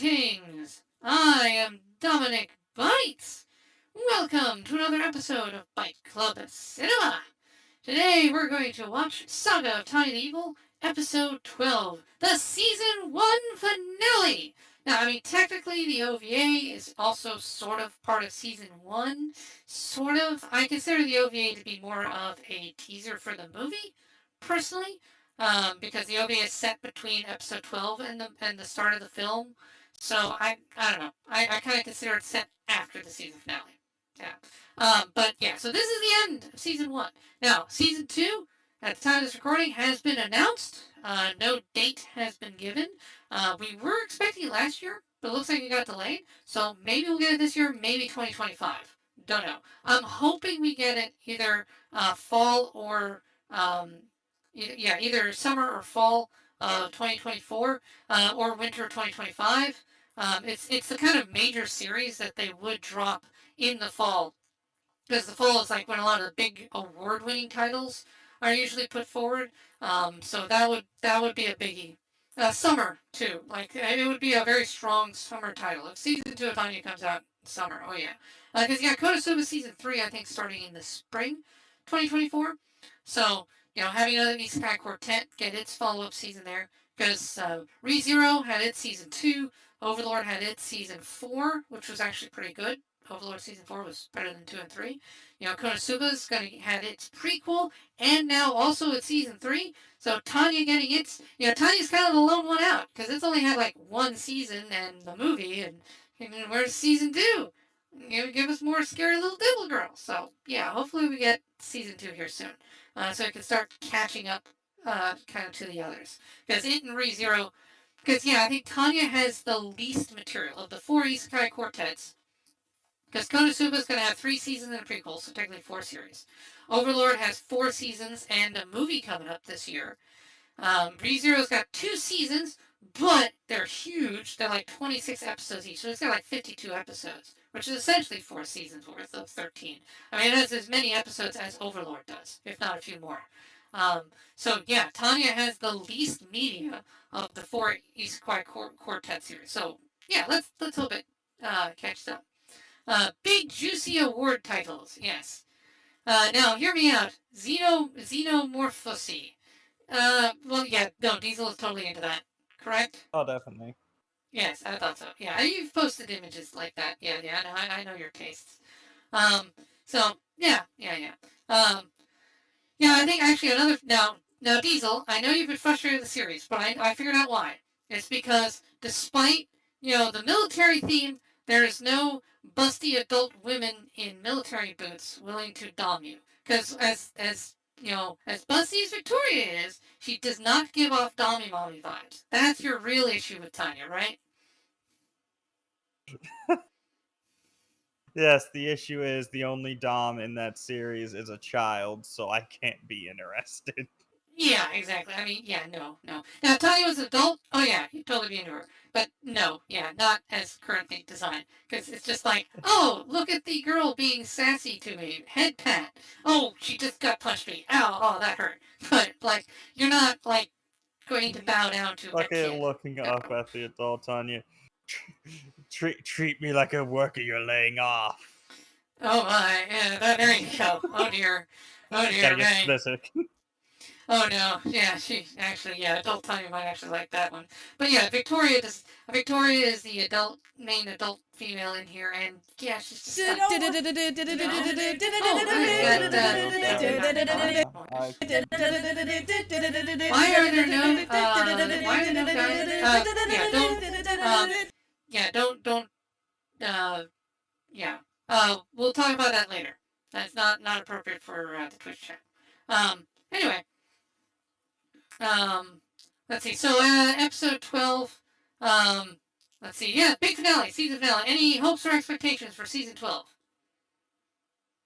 Greetings! I am Dominic Bytes. Welcome to another episode of Byte Club Cinema. Today we're going to watch Saga of Tanya, episode 12, the season 1 finale. Now, technically the OVA is also sort of part of season 1. Sort of. I consider the OVA to be more of a teaser for the movie, personally. Because the OVA is set between episode 12 and the start of the film. So I don't know. I kind of consider it set after the season finale. Yeah. But yeah, so this is the end of season 1. Now, season 2, at the time of this recording, has been announced. No date has been given. We were expecting it last year, but it looks like it got delayed. So maybe we'll get it this year, maybe 2025. Don't know. I'm hoping we get it either fall or either summer or fall of 2024 or winter 2025. It's the kind of major series that they would drop in the fall, because the fall is like when a lot of the big award-winning titles are usually put forward. So that would be a biggie. Summer too, like it would be a very strong summer title if season 2 of Tanya comes out in summer. Oh yeah, because Konosuba season 3 I think starting in the spring, 2024. So having another isekai quartet get its follow-up season there, because ReZero had its season 2, Overlord had its season 4, which was actually pretty good. Overlord season 4 was better than 2 and 3. Konosuba's gonna had its prequel and now also its season 3. So Tanya getting its, Tanya's kind of the lone one out because it's only had like one season and the movie, and where's season 2? Give us more scary little devil girl. So yeah, hopefully we get season 2 here soon, so we can start catching up, kind of to the others. Because it and ReZero, because I think Tanya has the least material of the 4 isekai quartets. Because Konosuba is going to have 3 seasons and a prequel, so technically 4 series. Overlord has 4 seasons and a movie coming up this year. ReZero's got 2 seasons, but they're huge. They're like 26 episodes each, so it's got like 52 episodes, which is essentially 4 seasons worth of 13. It has as many episodes as Overlord does, if not a few more. So yeah, Tanya has the least media of the 4 Isekai Quartet series. So yeah, let's hope it catches up. Big juicy award titles, yes. Now hear me out. Xenomorphosis. Well, yeah, no, Diesel is totally into that. Correct? Oh, definitely. Yes, I thought so. Yeah, you've posted images like that. Yeah, I know your tastes. Um, so yeah. I think actually another now Diesel. I know you've been frustrated with the series, but I figured out why. It's because despite the military theme, there is no busty adult women in military boots willing to dom you. Because as busty as Victoria is, she does not give off dommy mommy vibes. That's your real issue with Tanya, right? Yes, the issue is the only Dom in that series is a child, so I can't be interested. Yeah, exactly. No. Now, if Tanya was an adult, oh yeah, you'd totally be into her. But no, not as currently designed. Because it's just like, oh, look at the girl being sassy to me. Head pat. Oh, she just got punched me. Ow, oh, that hurt. But, like, you're not, like, going to bow down to a Okay, kid. looking No. up at the adult Tanya. Treat me like a worker you're laying off. Oh my, yeah, there you go. Oh dear. Oh Gotta dear, get right. specific. Oh no, yeah, she actually, adult Tanya might actually like that one. But yeah, Victoria does. Victoria is the main adult female in here, and yeah, she's just like. Why are there no? Why are there no guys? Don't. Uh, yeah. We'll talk about that later. That's not appropriate for the Twitch chat. Anyway. Um, let's see. So, episode 12. Let's see. Yeah, big finale, season finale. Any hopes or expectations for season 12?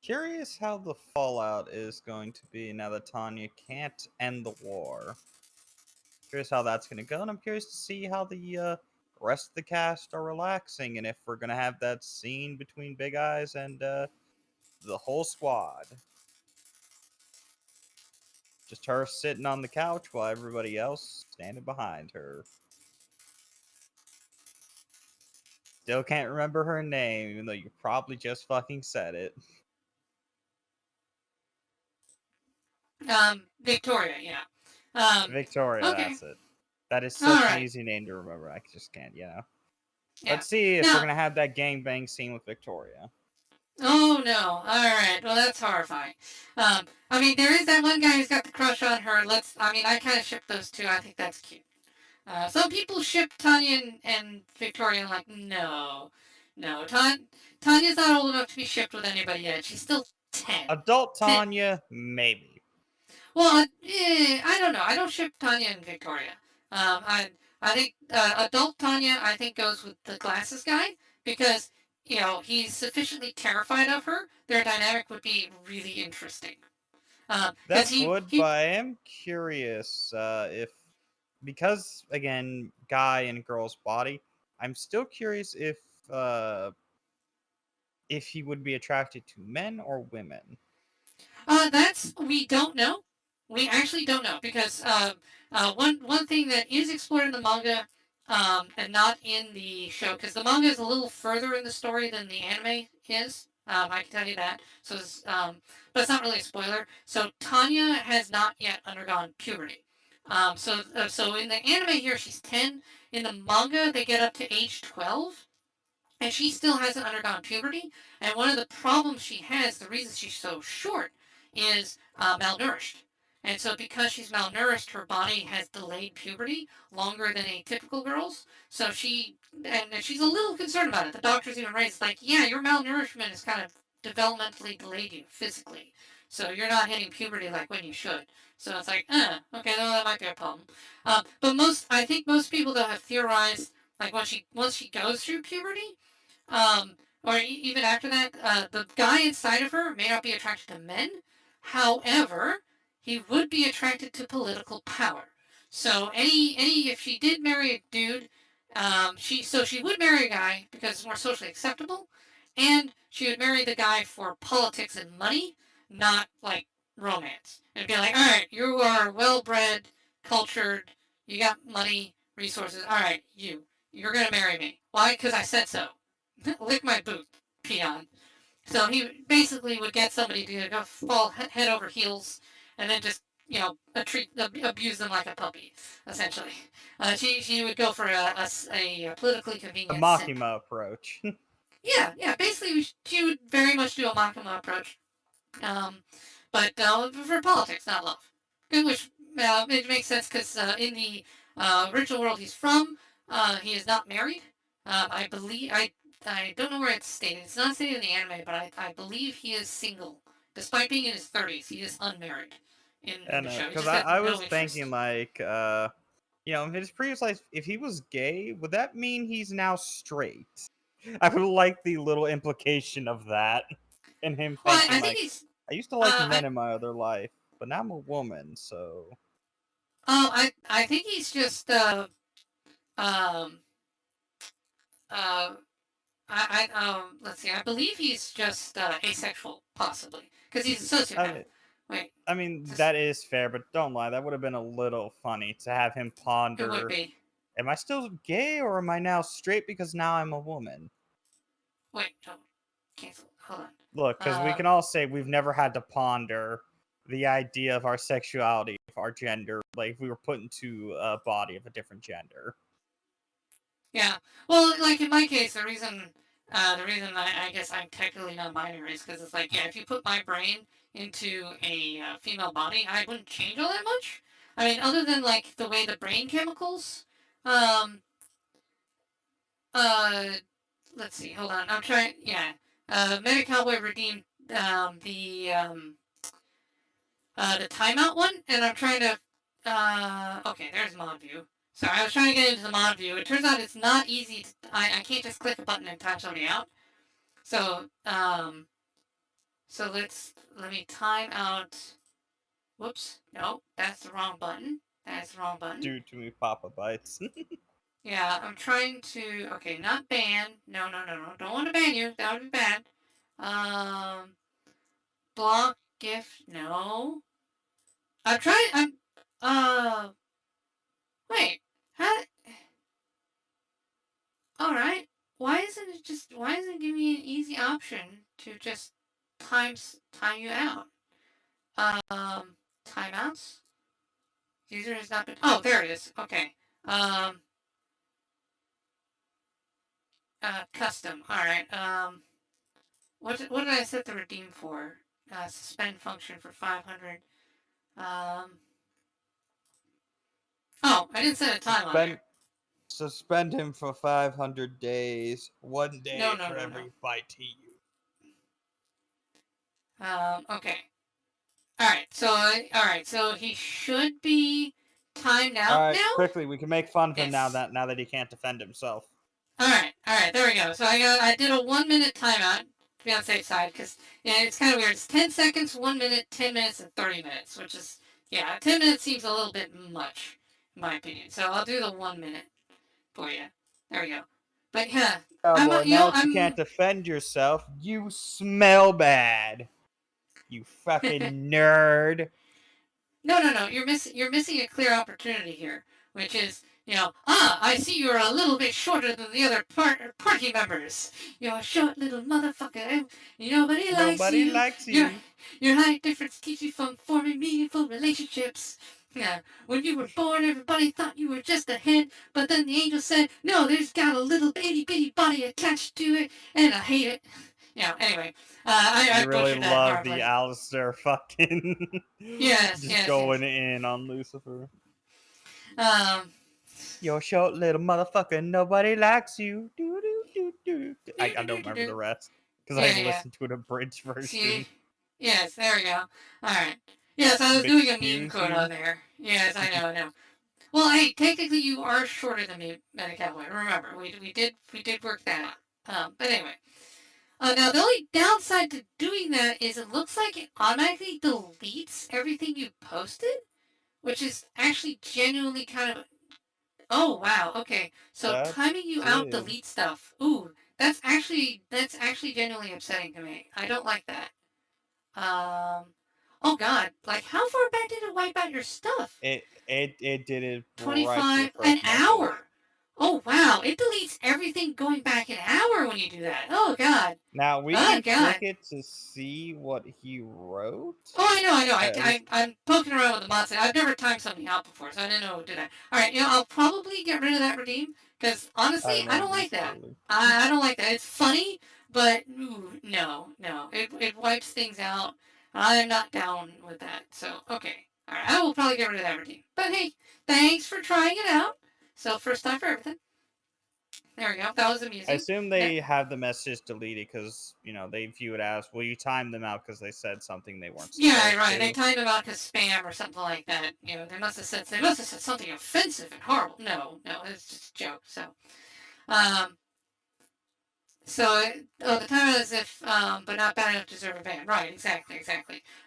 Curious how the fallout is going to be now that Tanya can't end the war. Curious how that's going to go, and I'm curious to see how the rest of the cast are relaxing, and if we're going to have that scene between Big Eyes and the whole squad. Just her sitting on the couch while everybody else standing behind her. Still can't remember her name, even though you probably just fucking said it. Victoria, yeah. Victoria, Okay. that's it. That is All such an right. easy name to remember. I just can't, you know. Yeah. Let's see if we're Now, gonna have that gangbang scene with Victoria. oh no. All right. Well, that's horrifying. I mean, there is that one guy who's got the crush on her. I mean, I kind of ship those two. I think that's cute. Some people ship Tanya and Victoria. I'm like, no, no. Tanya's not old enough to be shipped with anybody yet. She's still 10. Adult 10. Tanya, maybe. Well, I don't know. I don't ship Tanya and Victoria. I think adult Tanya I think goes with the glasses guy because he's sufficiently terrified of her. Their dynamic would be really interesting. Because That he would, but he I am curious if, because again, guy and girl's body, I'm still curious uh, if he would be attracted to men or women. That's we don't know. We actually don't know because one thing that is explored in the manga and not in the show because the manga is a little further in the story than the anime is. I can tell you that. But it's not really a spoiler. So Tanya has not yet undergone puberty. So in the anime here she's 10. In the manga they get up to age 12 and she still hasn't undergone puberty. And one of the problems she has, the reason she's so short, is malnourished. And so, because she's malnourished, her body has delayed puberty longer than a typical girl's. So and she's a little concerned about it. The doctors even raised like, yeah, your malnourishment has kind of developmentally delayed you physically. So you're not hitting puberty like when you should. So it's like, okay, well, that might be a problem. But I think most people though have theorized like once she goes through puberty, or even after that, the guy inside of her may not be attracted to men. However, he would be attracted to political power. So if she did marry a dude, she would marry a guy because it's more socially acceptable, and she would marry the guy for politics and money, not like romance. It'd be like, all right, you are well bred, cultured, you got money, resources. All right, you're gonna marry me. Why? Because I said so. Lick my boot, peon. So he basically would get somebody to go fall head over heels and then just, abuse them like a puppy, essentially. She would go for a politically The convenient simp. Makima approach. Yeah, yeah, basically she would very much do a Makima approach. Um, but for politics, not love. Which it makes sense because in the original world he's from, he is not married. I believe I don't know where it's stated. It's not stated in the anime, but I believe he is single. Despite being in his 30s, he is unmarried in And the show. He because just has I no was thinking interest. like, in his previous life, if he was gay, would that mean he's now straight? I would like the little implication of that, and him Well, thinking I think like, he's. I used to like Uh, I men in my other life, but now I'm a woman, so I think he's just um uh let's see. I believe he's just asexual, possibly, because he's a I sociopath. mean, Wait, that just is fair, but don't lie, that would have been a little funny to have him it would ponder: be. am I still gay or am I now straight because now I'm a woman? Wait, don't cancel. Hold on. Look, because we Uh, can all say we've never had to ponder the idea of our sexuality, of our gender, like if we were put into a body of a different gender. yeah. Well, like in my case, the reason I guess I'm technically non-binary is because it's like, yeah, if you put my brain into a female body, I wouldn't change all that much. I mean, other than like the way the brain chemicals, um, uh, let's see, hold on, I'm trying, yeah, Meta Cowboy redeemed the timeout one, and I'm trying to. Okay, there's mod view. So I was trying to get into the mod view. It turns out it's not easy. I can't just click a button and time somebody out. So let me time out. Whoops, no, that's the wrong button. That's the wrong button. Due to me, Papa Bites. Yeah, I'm trying to. Okay, not ban. No, no, no, no. Don't want to ban you. That would be bad. Um, block gift. No. I'm trying. Uh. Wait. How? All right. why isn't it giving me an easy option to just time you out? Timeouts? User has not been. Oh, there it is. Okay. Um, custom. All right. What did I set the redeem for? Suspend function for 500. Um, oh, I didn't set a time on Suspend there. suspend him for 500 days. One No, day no, for no, no. every byte he used. Okay. All right. So he should be timed All out right, now. quickly, we can make fun of him Yes. now that he can't defend himself. All right. There we go. So I did a 1 minute timeout to be on the safe side because yeah, it's kind of weird. It's 10 seconds, 1 minute, 10 minutes, and 30 minutes, which is yeah, 10 minutes seems a little bit much in my opinion. So I'll do the 1 minute for you. There we go. But yeah, Oh I'm boy, you now know that you can't defend yourself, you smell bad. You fucking nerd. No. You're missing a clear opportunity here, which is I see you're a little bit shorter than the other party members. You're a short little motherfucker. Nobody likes Nobody you. likes Your you. your height difference keeps you from forming meaningful relationships. Yeah. When you were born, everybody thought you were just a head, but then the angel said, "No, there's got a little itty bitty body attached to it," and I hate it. Anyway, I You really butchered that love the horribly. Alistair fucking just Yes. going in on Lucifer. Um, You're a short little motherfucker. Nobody likes you. Do, do, do, do. do I do don't do do remember do. the rest because I Yeah. listened to an abridged See, version. yes, there we go. All right. Yes, I was doing a meme Excuse quote you. on there. Yes, I know. Well, hey, technically you are shorter than me, Metacowboy. Remember, we did work that out. But anyway, now the only downside to doing that is it looks like it automatically deletes everything you posted, which is actually genuinely kind of. Oh wow. Okay. So timing That's you out it. delete stuff. Ooh, that's actually genuinely upsetting to me. I don't like that. Oh God, like how far back did it wipe out your stuff? It did it right to the 25, first an message. hour. Oh wow, it deletes everything going back an hour when you do that. Oh God. Now we Oh can click God. it to see what he wrote. Oh, I know. At least I'm poking around with the mods. I've never timed something out before, so I didn't know to do that. All right, I'll probably get rid of that redeem because honestly, I I don't remember like this that. clearly. I don't like that. It's funny, but ooh, no. It wipes things out. I'm not down with that. So okay, all right, I will probably get rid of that redeem. But hey, thanks for trying it out. So first time for everything. There we go. That was I amusing. assume Ne- they have the message deleted because they view it as, well, you timed them out because they said something they weren't Yeah, supposed right. They to. timed him out because spam or something like that. They must have said something offensive and horrible. No, it's just a joke. Um, the time as if, but not bad enough to deserve a ban. Right, exactly.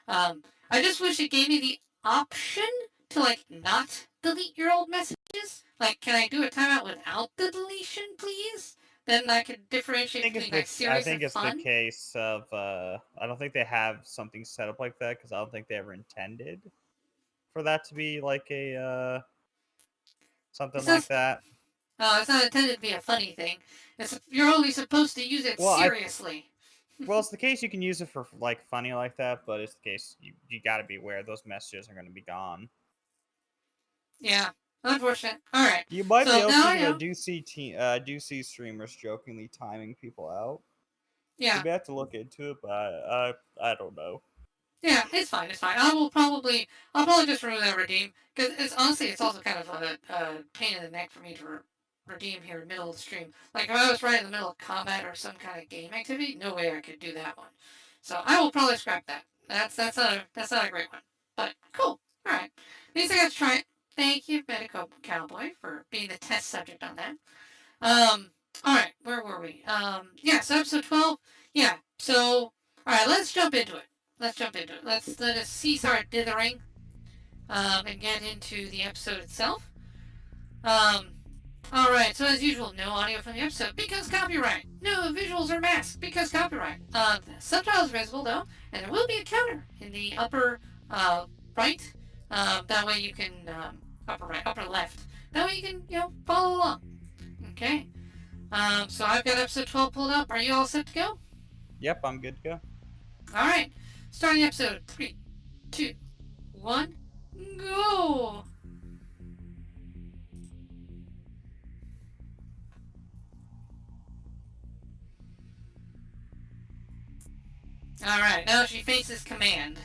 I just wish it gave me the option to like not delete your old messages. Like, can I do a timeout without the deletion, please? Then I could differentiate between like I serious and think it's the fun. case of I don't think they have something set up like that because I don't think they ever intended for that to be like a something It's like not. that. It's not intended to be a funny thing. You're only supposed to use it Well, I seriously. well, it's the case you can use it for like funny like that, but it's the case you got to be aware those messages are going to be gone. Yeah, unfortunate. All right, You might be so able now to I because know. I do see streamers jokingly timing people out. You Yeah, may have to look into it, but I don't know. yeah, it's fine. It's fine. I'll probably just remove that redeem because it's honestly, it's also kind of a pain in the neck for me to redeem here in the middle of the stream. Like if I was right in the middle of combat or some kind of game activity, no way I could do that one. So I will probably scrap that. That's not a great one. But cool. All right. At least I got to try it. Thank you, Medical Cowboy, for being the test subject on that. All right, where were we? Yeah, so episode 12. Yeah, so, all right, let's jump into it. Let us cease our dithering, and get into the episode itself. Um, all right, so as usual, no audio from the episode because copyright. No visuals or masks because copyright. Subtitles visible though, and there will be a counter in the upper right. That way you can upper right, upper left. That way you can follow along. Okay. So I've got episode 12 pulled up. Are you all set to go? Yep, I'm good to go. All right. Starting episode 3, 2, 1, go! Alright, now she faces command.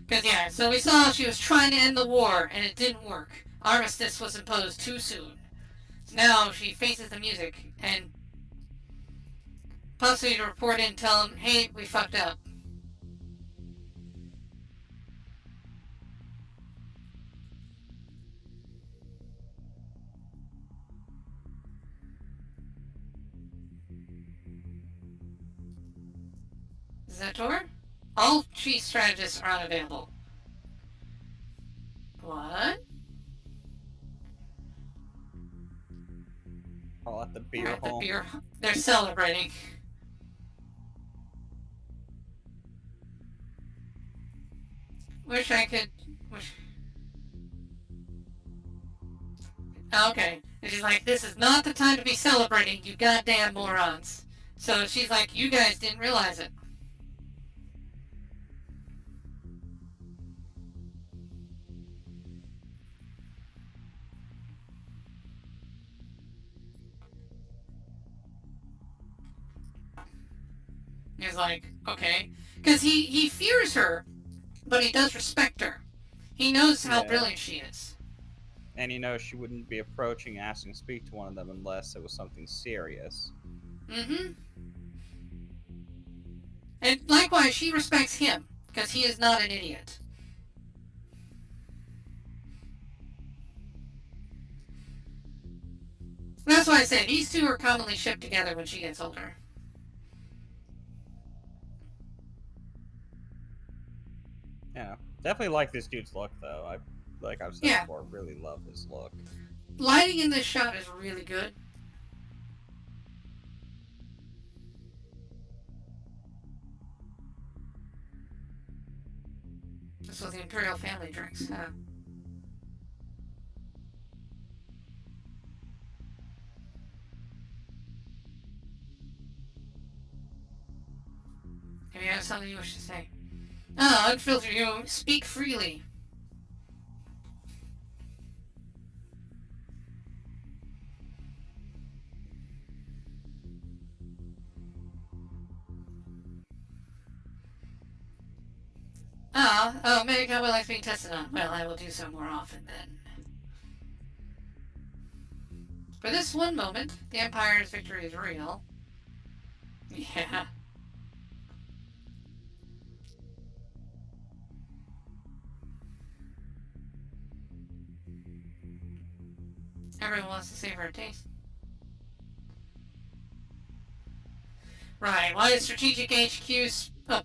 Because, yeah, so we saw she was trying to end the war, and it didn't work. Armistice was imposed too soon. Now she faces the music, and possibly to report in and tell them, hey, we fucked up. Zetor? All chief strategists are unavailable. What? All at the beer Alright, the hall. beer. They're celebrating. Wish I could. Wish. Okay. And she's like, this is not the time to be celebrating, you goddamn morons. So she's like, you guys didn't realize it. He's like, okay. Because he fears her, but he does respect her. He knows how Yeah. brilliant she is. And he knows she wouldn't be approaching, asking to speak to one of them unless it was something serious. Mm-hmm. And likewise, she respects him, because he is not an idiot. That's why I said these two are commonly shipped together when she gets older. Yeah, definitely like this dude's look though. Like I've said before, really love his look. Lighting in this shot is really good. This was the Imperial family drinks. If you have something you wish to say. Unfiltered, you speak freely. Medic, how would like being tested on? Well, I will do so more often then. For this one moment, the Empire's victory is real. Yeah. Everyone wants to savor a taste. Right, why is Strategic HQ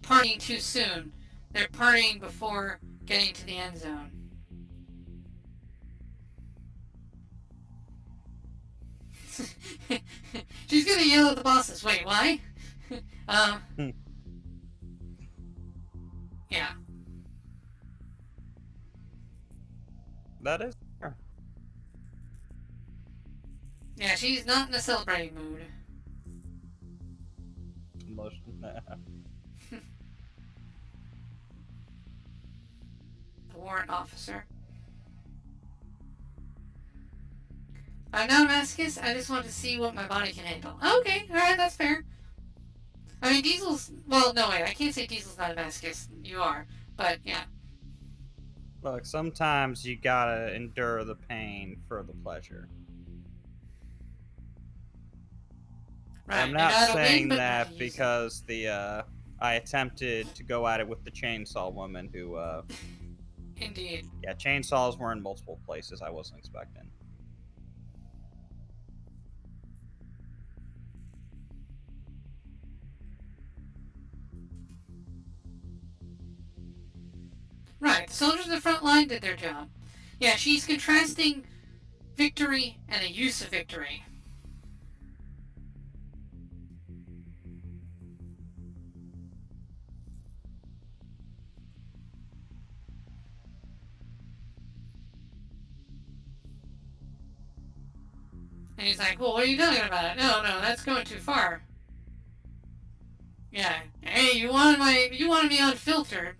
partying too soon? They're partying before getting to the end zone. She's gonna yell at the bosses. Wait, why? Yeah. That is Yeah, she's not in a celebrating mood. emotion. The warrant officer. I'm not a masochist, I just want to see what my body can handle. Okay, alright, that's fair. I mean, Diesel's... Well, no, wait, I can't say Diesel's not a masochist. You are. But, yeah. Look, sometimes you gotta endure the pain for the pleasure. Right, I'm you not gotta saying win, but that not use because I attempted to go at it with the chainsaw woman who it. Indeed. yeah, chainsaws were in multiple places I wasn't expecting. Right, the soldiers in the front line did their job. Yeah, she's contrasting victory and the use of victory. And he's like, well, what are you talking about? No, no, that's going too far. Yeah. Hey, you wanted me unfiltered.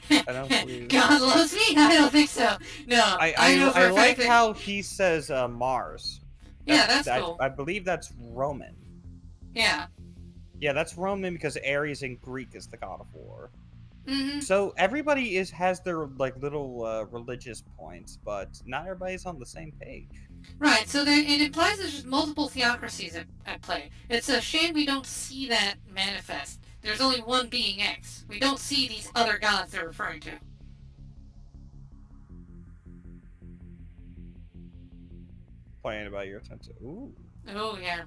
I don't believe. God loves me? I don't think so. No, I I know I, for I a fact like that. how he says Mars. Yeah, that's That cool. I believe that's Roman. Yeah. Yeah, that's Roman because Ares in Greek is the god of war. Mm-hmm. So everybody has their like little religious points, but not everybody's on the same page. Right, so it implies there's just multiple theocracies at play. It's a shame we don't see that manifest. There's only one being X. We don't see these other gods they're referring to. Playing about your attention. Ooh. Oh, yeah.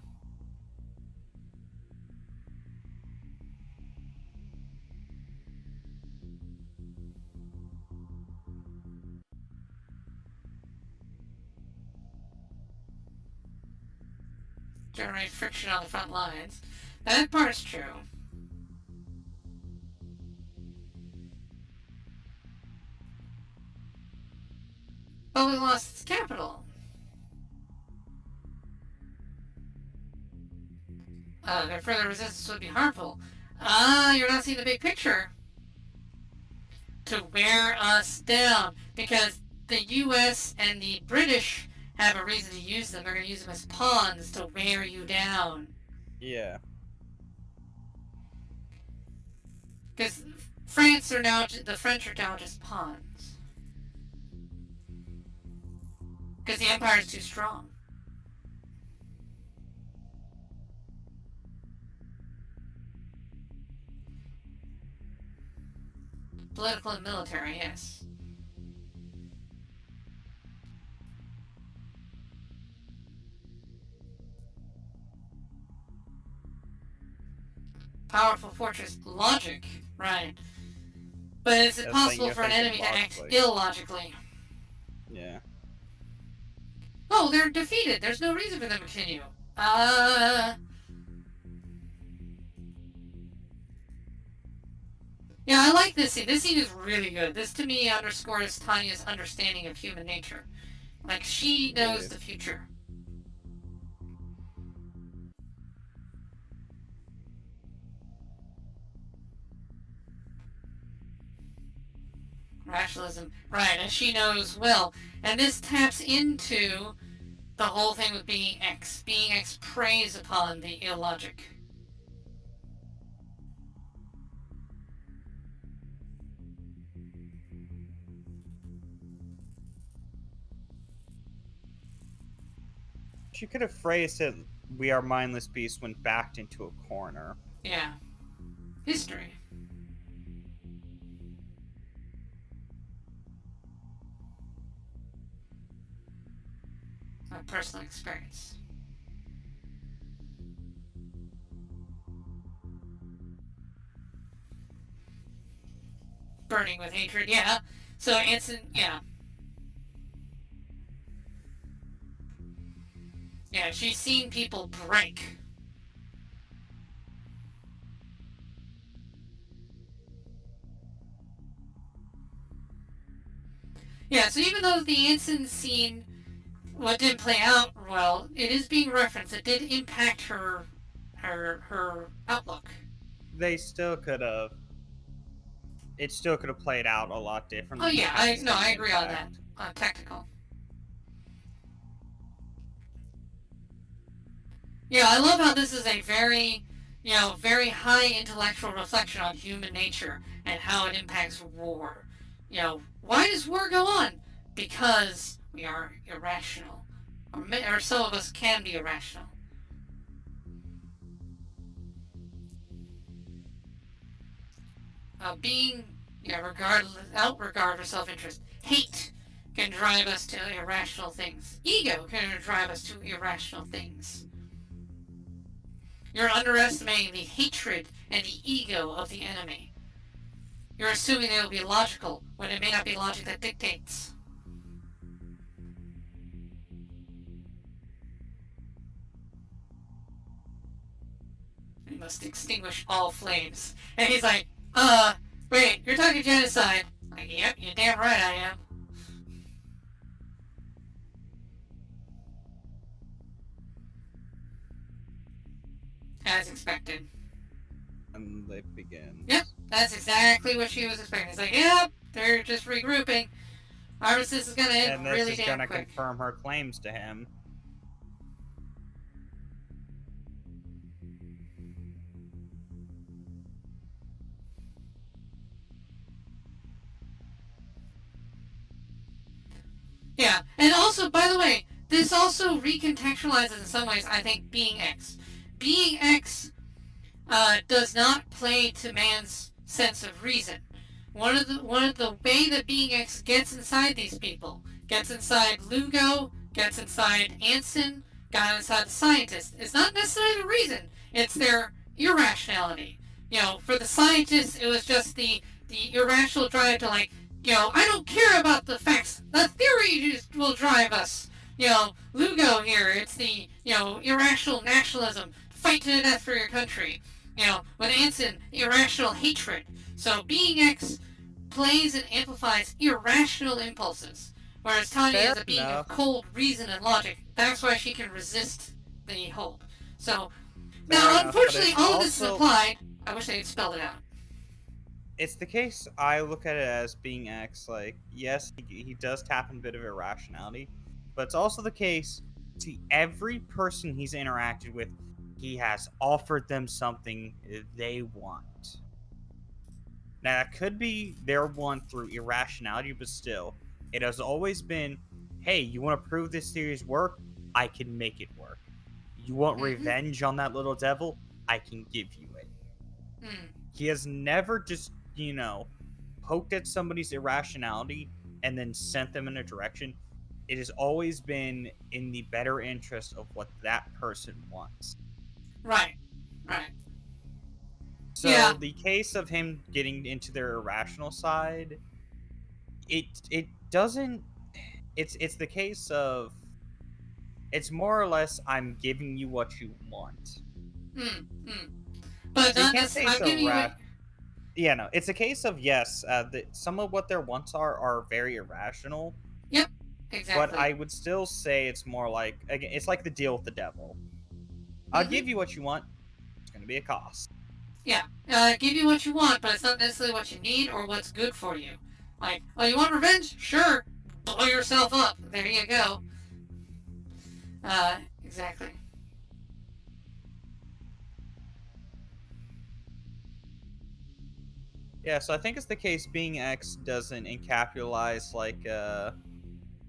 Generate friction on the front lines. That part's true. But we lost its capital. Their further resistance would be harmful. Ah, you're not seeing the big picture. To wear us down. Because the US and the British have a reason to use them. They're going to use them as pawns to wear you down. Yeah. Because the French are now just pawns. Because the Empire is too strong. Political and military, yes. Powerful fortress logic, right. But is it possible You're for an thinking enemy to act logically. illogically? Yeah. Oh, they're defeated. There's no reason for them to continue. Yeah, I like this scene. This scene is really good. This, to me, underscores Tanya's understanding of human nature. Like, she knows Indeed. the future. Rationalism. Right, and she knows well. And this taps into the whole thing with being X. Being X preys upon the illogic. She could have phrased it, "We are mindless beasts when backed into a corner." Yeah. History. My personal experience. Burning with hatred, yeah. So Anson, yeah. Yeah, she's seen people break. Yeah, so even though the Anson scene didn't play out well, it is being referenced. It did impact her outlook. They still could have. It still could have played out a lot Oh differently and yeah, had the I same agree on that. impact. Technical. Yeah, I love how this is a very, very high intellectual reflection on human nature and how it impacts war. Why does war go on? Because we are irrational, or some of us can be irrational. Being, without regard for self-interest, hate can drive us to irrational things. Ego can drive us to irrational things. You're underestimating the hatred and the ego of the enemy. You're assuming they will be logical when it may not be logic that dictates. We must extinguish all flames. And he's like, Wait, you're talking genocide. Like, yep, you're damn right I am. As expected. And it begins. Yep, that's exactly what she was expecting. It's like, yep, they're just regrouping. Armistice is gonna end And this really is damn gonna quick. confirm her claims to him. Yeah, and also, by the way, this also recontextualizes in some ways, I think, Being X. Being X does not play to man's sense of reason. One of the way that Being X gets inside these people, gets inside Lugo, gets inside Anson, got inside the scientists, is not necessarily the reason. It's their irrationality. For the scientists, it was just the irrational drive to like, I don't care about the facts. The theory will drive us. Lugo here, it's the irrational nationalism, fight to the death for your country. With Anson, irrational hatred. So Being X plays and amplifies irrational impulses, whereas Tanya Fair is a being of enough. cold reason and logic. That's why she can resist the hope. So, Fair now, enough, but unfortunately, it's all of this is also applied. I wish they had spelled it out. it's the case. I look at it as Being X. Like, yes, he does tap in a bit of irrationality, but it's also the case to every person he's interacted with, he has offered them something they want. Now, that could be their want through irrationality, but still, it has always been, hey, you want to prove this theory's work? I can make it work. You want Mm-hmm. revenge on that little devil? I can give you it. Mm. He has never just, poked at somebody's irrationality and then sent them in a direction. It has always been in the better interest of what that person wants. Right. Right. So Yeah. the case of him getting into their irrational side, it doesn't it's the case of it's more or less I'm giving you what you want. Mm. Mm. But So you not can't say necessarily. it's I'm a giving you what. yeah, no, it's a case of yes, some of what their wants are very irrational, Yep. but Exactly. I would still say it's more like again, it's like the deal with the devil. I'll Mm-hmm. give you what you want. It's going to be a cost. Yeah. Give you what you want, but it's not necessarily what you need or what's good for you. Like, oh, you want revenge? Sure. Blow yourself up. There you go. Exactly. Yeah, so I think it's the case Being X doesn't encapsulate like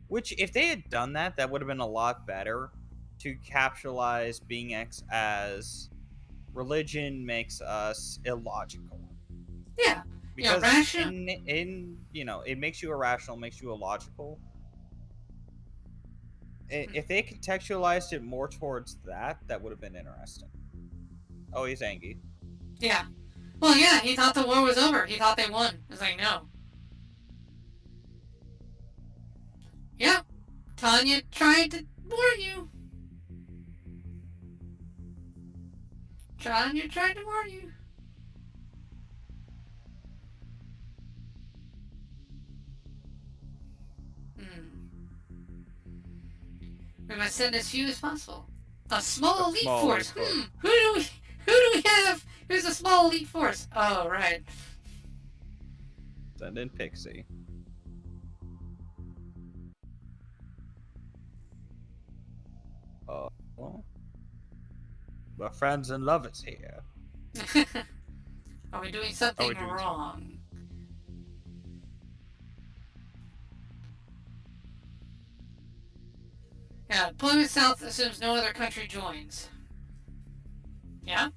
which if they had done that, that would have been a lot better to capitalize Being X as religion makes us illogical. Yeah. Because Rational. it makes you irrational, makes you illogical. If they contextualized it more towards that, that would have been interesting. Oh, he's angry. Yeah. Well, yeah, he thought the war was over. He thought they won. It's like, no. Yeah. Tanya tried to warn you. Tanya tried to warn you. Hmm. We must send as few as possible. A A small elite small elite force. force. Who do we have? Who's a small elite force? Oh, right. Send in Pixie. Well, my friends and lovers here. Are we doing Are something we doing wrong? Yeah, Plymouth South assumes no other country joins. Yeah?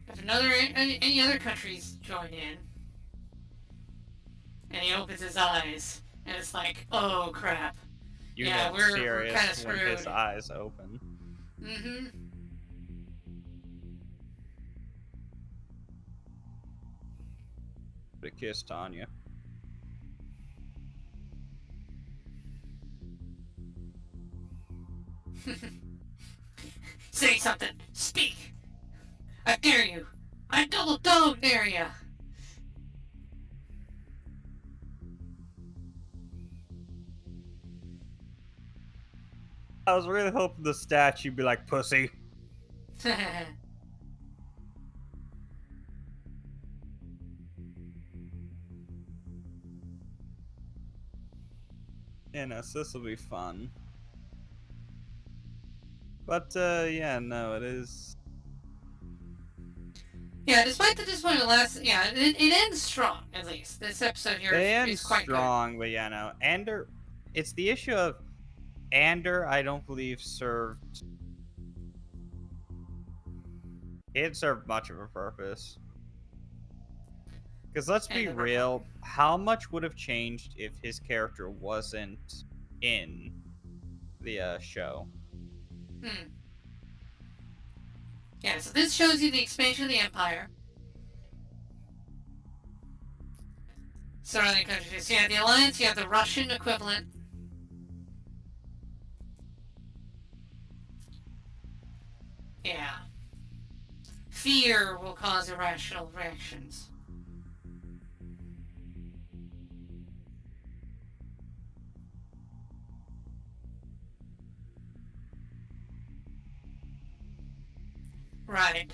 If any other countries join in, and he opens his eyes, and it's like, oh crap. You Yeah, know, we're kind of serious when his screwed. eyes open. Mm-hmm. To kiss Tanya. Say something. Speak. I dare you. I double dog dare you. I was really hoping the statue would be like, pussy. So this will be fun. But, yeah, no, it is... Yeah, despite the disappointment last, yeah, it ends strong, at least. This episode here They end is quite strong, but yeah, no. Ander... It's the issue of Ander, I don't believe, served... He didn't serve much of a purpose. Because let's be real, how much would have changed if his character wasn't in the show? Yeah, so this shows you the expansion of the Empire. Surrounding countries. You have the Alliance, you have the Russian equivalent. Yeah. Fear will cause irrational reactions. Right.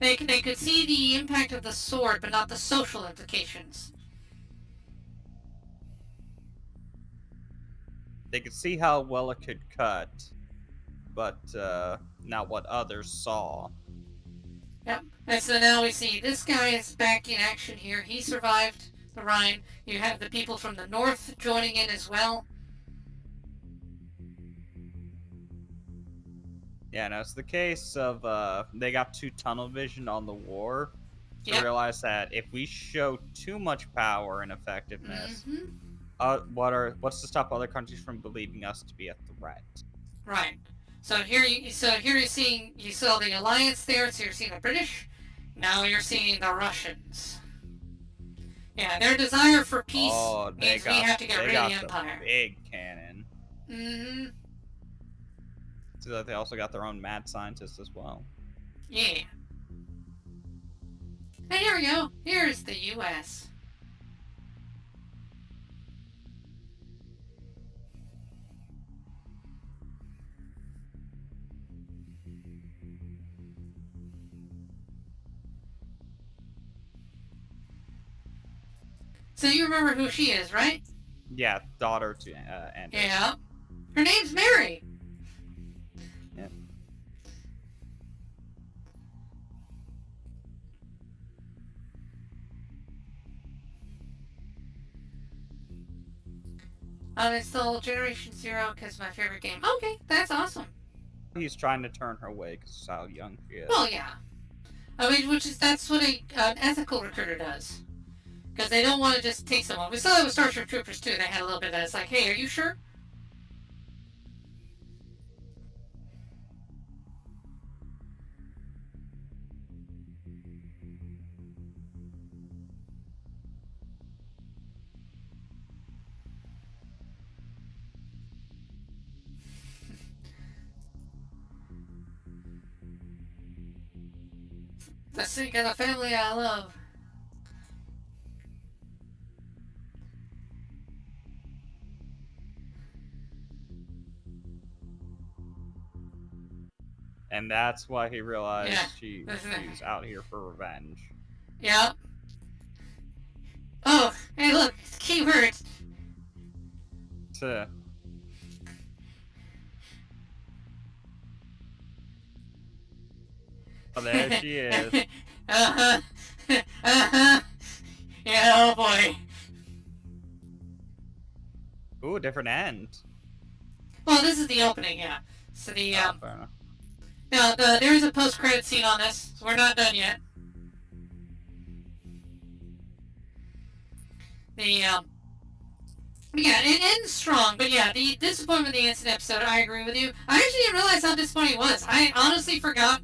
They could see the impact of the sword, but not the social implications. They could see how well it could cut, but not what others saw. Yep. And so now we see this guy is back in action here. He survived the Rhine. You have the people from the north joining in as well. Yeah, no, it's the case of they got too tunnel vision on the war to realize that if we show too much power and effectiveness, what's to stop other countries from believing us to be a threat? Right. So here you saw the Alliance there, so you're seeing the British. Now you're seeing the Russians. Yeah, their desire for peace means we have to get rid of the Empire. Big cannon. So that they also got their own mad scientists as well. Yeah. And here we go. Here's the U.S. So you remember who she is, right? Yeah, daughter to Anders. Yeah. Her name's Mary. Yep. Uninstall Generation Zero because my favorite game. Okay, that's awesome. He's trying to turn her away because how young she is. Well, yeah. I mean, that's what an ethical recruiter does. Because they don't want to just take someone. We saw that with Starship Troopers too. They had a little bit of that. It's like, hey, are you sure? The sake of the family I love. And that's why he realized she's out here for revenge. Yep. Oh, hey look, keywords. Oh, there she is. Uh-huh. Uh-huh. Yeah, oh boy. Ooh, different end. Well, this is the opening, yeah. So now there's a post-credit scene on this, so we're not done yet. Yeah, it ends strong, but yeah, the disappointment of the instant episode, I agree with you. I actually didn't realize how disappointing it was. I honestly forgot,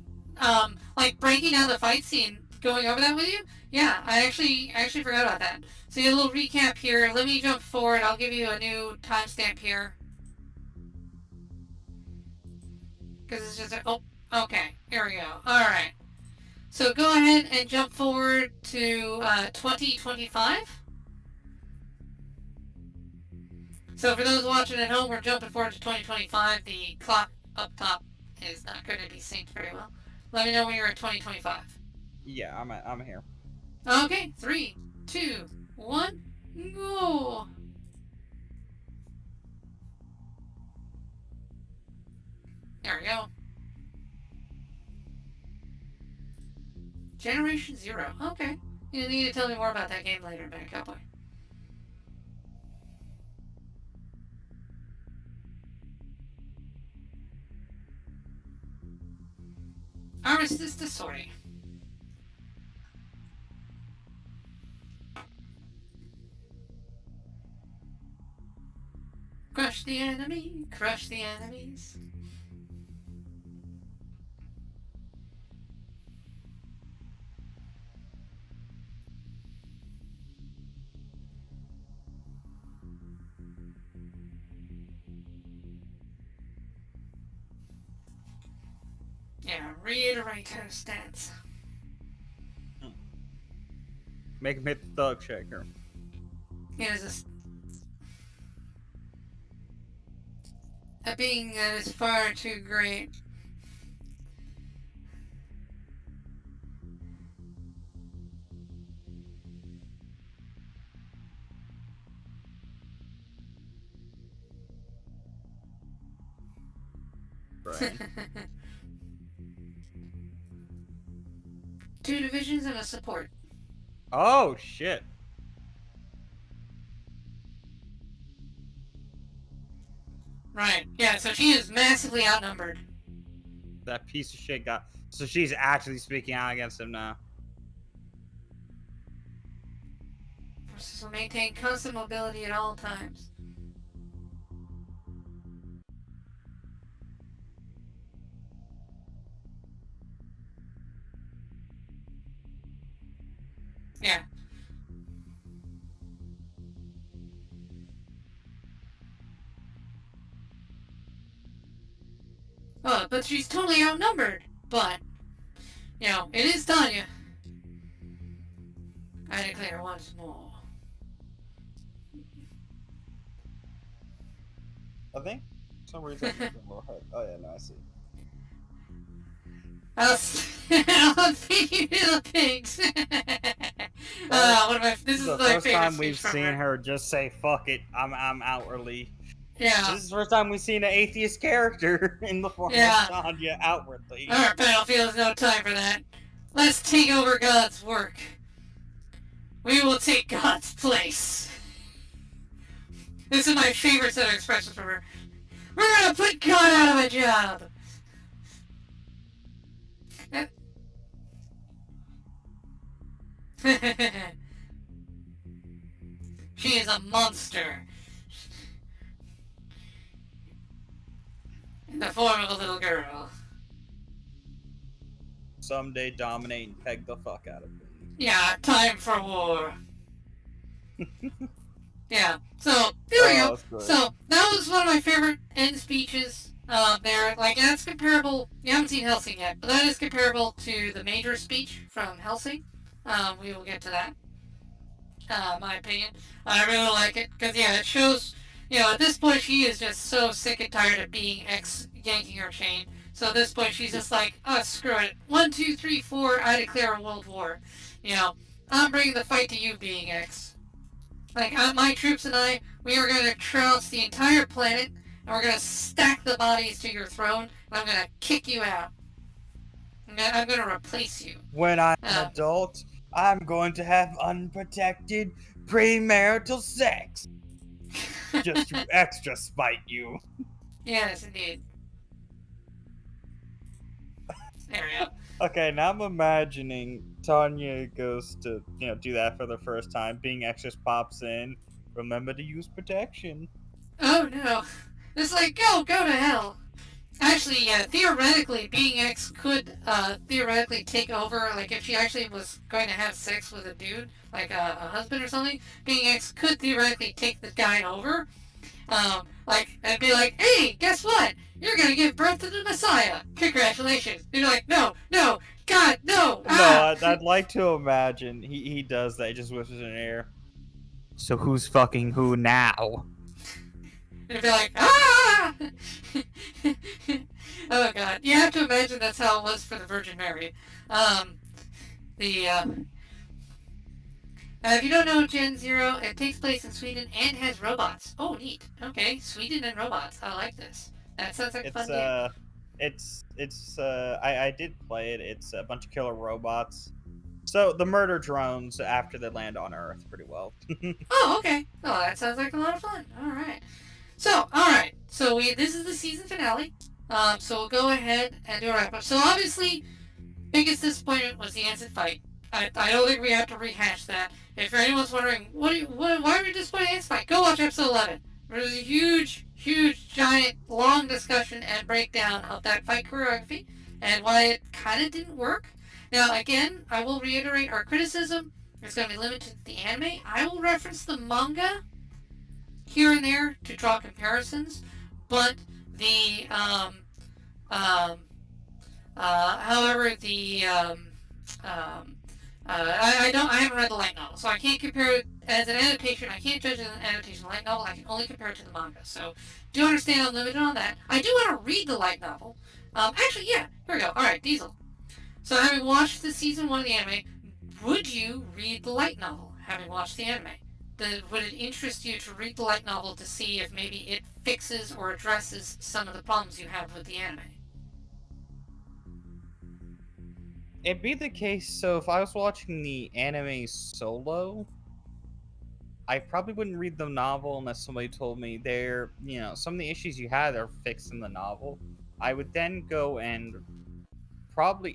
like, breaking down the fight scene, going over that with you. Yeah, I actually forgot about that. So a little recap here. Let me jump forward. I'll give you a new timestamp here. Because it's just okay, here we go. Alright. So go ahead and jump forward to 2025. So for those watching at home, we're jumping forward to 2025. The clock up top is not going to be synced very well. Let me know when you're at 2025. Yeah, I'm here. Okay, 3, 2, 1, go! There we go. Generation Zero. Okay. You need to tell me more about that game later, man, Cowboy. Armistice to Sorry. Crush the enemy, crush the enemies. Yeah, reiterate her stance. Make him hit the thug shaker. He is a being that is far too great. Right. 2 divisions and a support. Oh shit. Right. Yeah, so she is massively outnumbered. That piece of shit got. So she's actually speaking out against him now. Forces will maintain constant mobility at all times. Yeah. Oh, but she's totally outnumbered. But, you know, it is Tanya. I declare once more. I think for some reason I'm a little head. Oh yeah, no, I see. I'll feed you to the pigs. This is the my first favorite time speech we've from seen her. her just say "fuck it." I'm outwardly. Yeah. This is the first time we've seen an atheist character in the form Yeah. of Tanya outwardly. Our battlefield is no time for that. Let's take over God's work. We will take God's place. This is my favorite set of expressions from her. We're gonna put God out of a job. She is a monster. In the form of a little girl. Someday dominate and peg the fuck out of me. Yeah, time for war. Yeah, so there we go. So that was one of my favorite end speeches. There, like that's comparable. You haven't seen Helsing yet, but that is comparable to the major speech from Helsing. We will get to that. My opinion. I really like it because yeah, it shows. You know, at this point she is just so sick and tired of being X yanking her chain. So at this point she's just like, oh screw it. 1, 2, 3, 4. I declare a world war. You know, I'm bringing the fight to you, being X. Like my troops and I, we are going to trounce the entire planet, and we're going to stack the bodies to your throne, and I'm going to kick you out. I'm going to replace you. When I'm an adult, I'm going to have unprotected premarital sex. Just to extra spite you. Yes, indeed. There we go. Okay, now I'm imagining Tanya goes to, do that for the first time. Being X just pops in. Remember to use protection. Oh no. It's like, go to hell. Actually, yeah, theoretically, Being X could theoretically take over. Like, if she actually was going to have sex with a dude, like a husband or something, Being X could theoretically take the guy over. And be like, hey, guess what? You're gonna give birth to the Messiah. Congratulations. And you're like, no, God, no. No, I'd like to imagine he does that. He just whispers in the air. So who's fucking who now? it'd be like, ah! Oh god, you have to imagine that's how it was for the Virgin Mary. Um, the if you don't know Gen Zero, it takes place in Sweden and has robots. Oh, neat. Okay, Sweden and robots. I like this. That sounds like a It's fun game. I did play it. It's a bunch of killer robots. So the murder drones after they land on Earth pretty well. Oh, okay. Oh, that sounds like a lot of fun. All right. So, all right. So this is the season finale. So we'll go ahead and do a wrap up. So obviously, biggest disappointment was the instant fight. I don't think we have to rehash that. If anyone's wondering, why are we disappointed in the instant fight? Go watch episode 11. There's a huge, giant, long discussion and breakdown of that fight choreography and why it kind of didn't work. Now, again, I will reiterate our criticism. It's going to be limited to the anime. I will reference the manga here and there to draw comparisons, but the um, however, I haven't read the light novel, so I can't compare it as an adaptation. I can't judge it as an adaptation of the light novel. I can only compare it to the manga. So do understand I'm limited on that. I do want to read the light novel. Actually, yeah, here we go. All right, Diesel. So having watched the season 1 of the anime, would you read the light novel? Having watched the anime, would it interest you to read the light novel to see if maybe it fixes or addresses some of the problems you have with the anime? It'd be the case. So if I was watching the anime solo, I probably wouldn't read the novel unless somebody told me some of the issues you had are fixed in the novel. I would then go and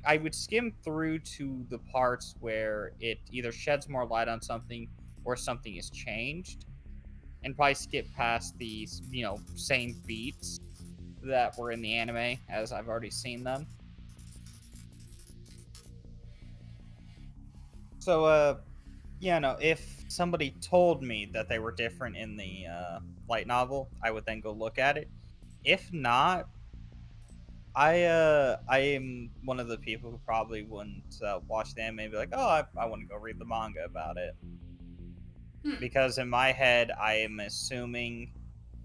I would skim through to the parts where it either sheds more light on something or something is changed, and probably skip past these, same beats that were in the anime as I've already seen them. So, if somebody told me that they were different in the light novel, I would then go look at it. If not, I am one of the people who probably wouldn't watch the anime and be like, oh, I want to go read the manga about it, Hmm. because in my head I am assuming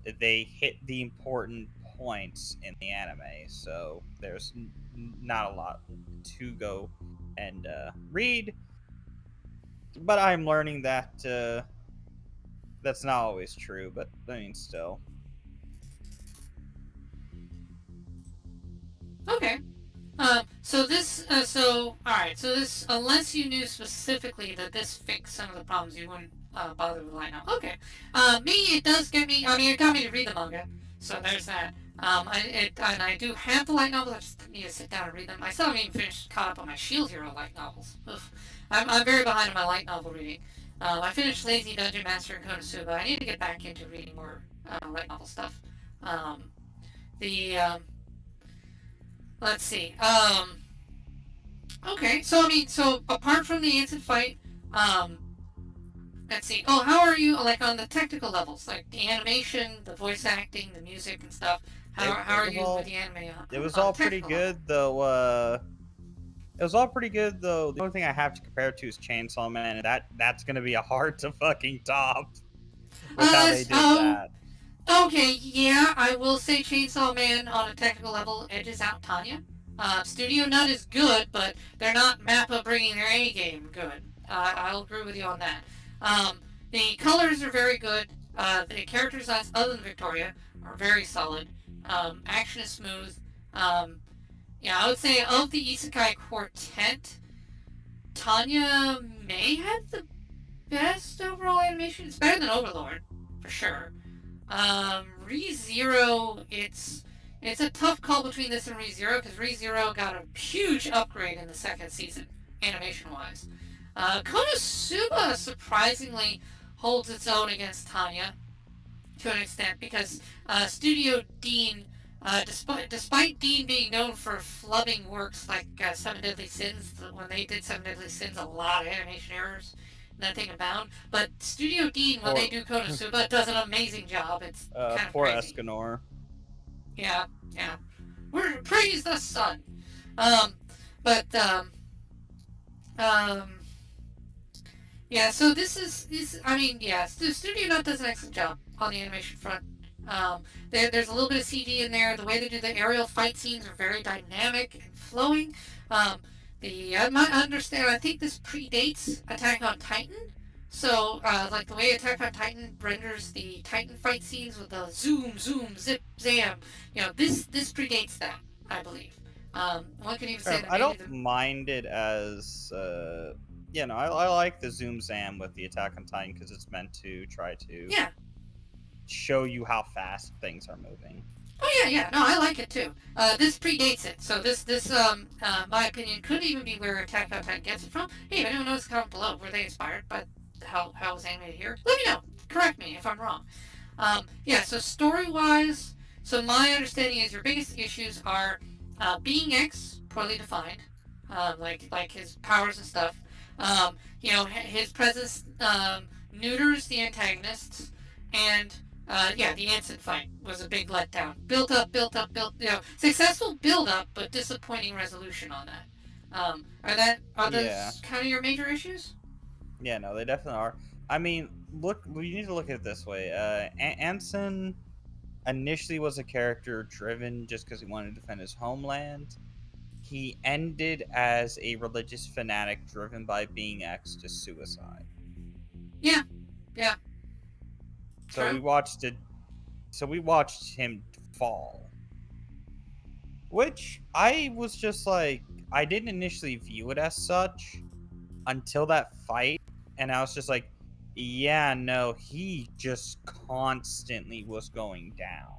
that they hit the important points in the anime, so there's not a lot to go and read. But I'm learning that that's not always true. But I mean, still. Okay. All right. So this, unless you knew specifically that this fixed some of the problems, you wouldn't bother with light novel. Okay. Me, it does get me. I mean, it got me to read the manga, so there's that. And I do have the light novels. I just need to sit down and read them. I still haven't even finished caught up on my Shield Hero light novels. Oof. I'm very behind on my light novel reading. I finished Lazy Dungeon Master and Konosuba. I need to get back into reading more light novel stuff. Um, the Let's see. Okay. So I mean, so apart from the instant fight, um, let's see. Oh, how are you like on the technical levels, like the animation, the voice acting, the music and stuff? How It are was you with all the anime it was on a all pretty technical level? good though. It was all pretty good though. The only thing I have to compare it to is Chainsaw Man, and that's gonna be a hard to fucking top with how they did Oh, that. okay, yeah, I will say Chainsaw Man on a technical level edges out Tanya. Studio Nut is good, but they're not Mappa bringing their A game good. I'll agree with you on that. Um, the colors are very good. The character designs, other than Victoria, are very solid. Action is smooth. Um, yeah, I would say of the Isekai Quartet, Tanya may have the best overall animation. It's better than Overlord, for sure. ReZero, it's a tough call between this and ReZero because ReZero got a huge upgrade in the second season, animation wise. Konosuba surprisingly holds its own against Tanya to an extent because Studio Dean, despite Dean being known for flubbing works like Seven Deadly Sins, when they did Seven Deadly Sins, a lot of animation errors, nothing abound. But Studio Dean, when they Poor, do Konosuba, does an amazing job. It's kind of poor crazy. Escanor. Yeah, yeah. We're praise the sun. Um, but um, yeah. So this is I mean, yeah. Studio Nut does an excellent job on the animation front. There's a little bit of CG in there. The way they do the aerial fight scenes are very dynamic and flowing. Um, I might understand. I think this predates Attack on Titan. So, like the way Attack on Titan renders the Titan fight scenes with the zoom, zoom, zip, zam. This predates that, I believe. One could even say that I maybe don't the mind it as I like the zoom zam with the Attack on Titan because it's meant to try to yeah. show you how fast things are moving. Oh yeah. No, I like it too. This predates it, so my opinion, could even be where Attack on Titan gets it from. Hey, if anyone knows, comment below. Were they inspired by how it was animated here? Let me know. Correct me if I'm wrong. Yeah. So story wise, so my understanding is your biggest issues are being X poorly defined, like his powers and stuff. His presence neuters the antagonists, and yeah, the Anson fight was a big letdown. Built up, built up, built. Successful build up, but disappointing resolution on that. Are Yeah. those kind of your major issues? Yeah, no, they definitely are. I mean, look, you need to look at it this way. Anson initially was a character driven just because he wanted to defend his homeland. He ended as a religious fanatic driven by being X to suicide. Yeah, yeah, So true. we watched it. So we watched him fall, which I was just like, I didn't initially view it as such until that fight, and I was just like, yeah, no, he just constantly was going down.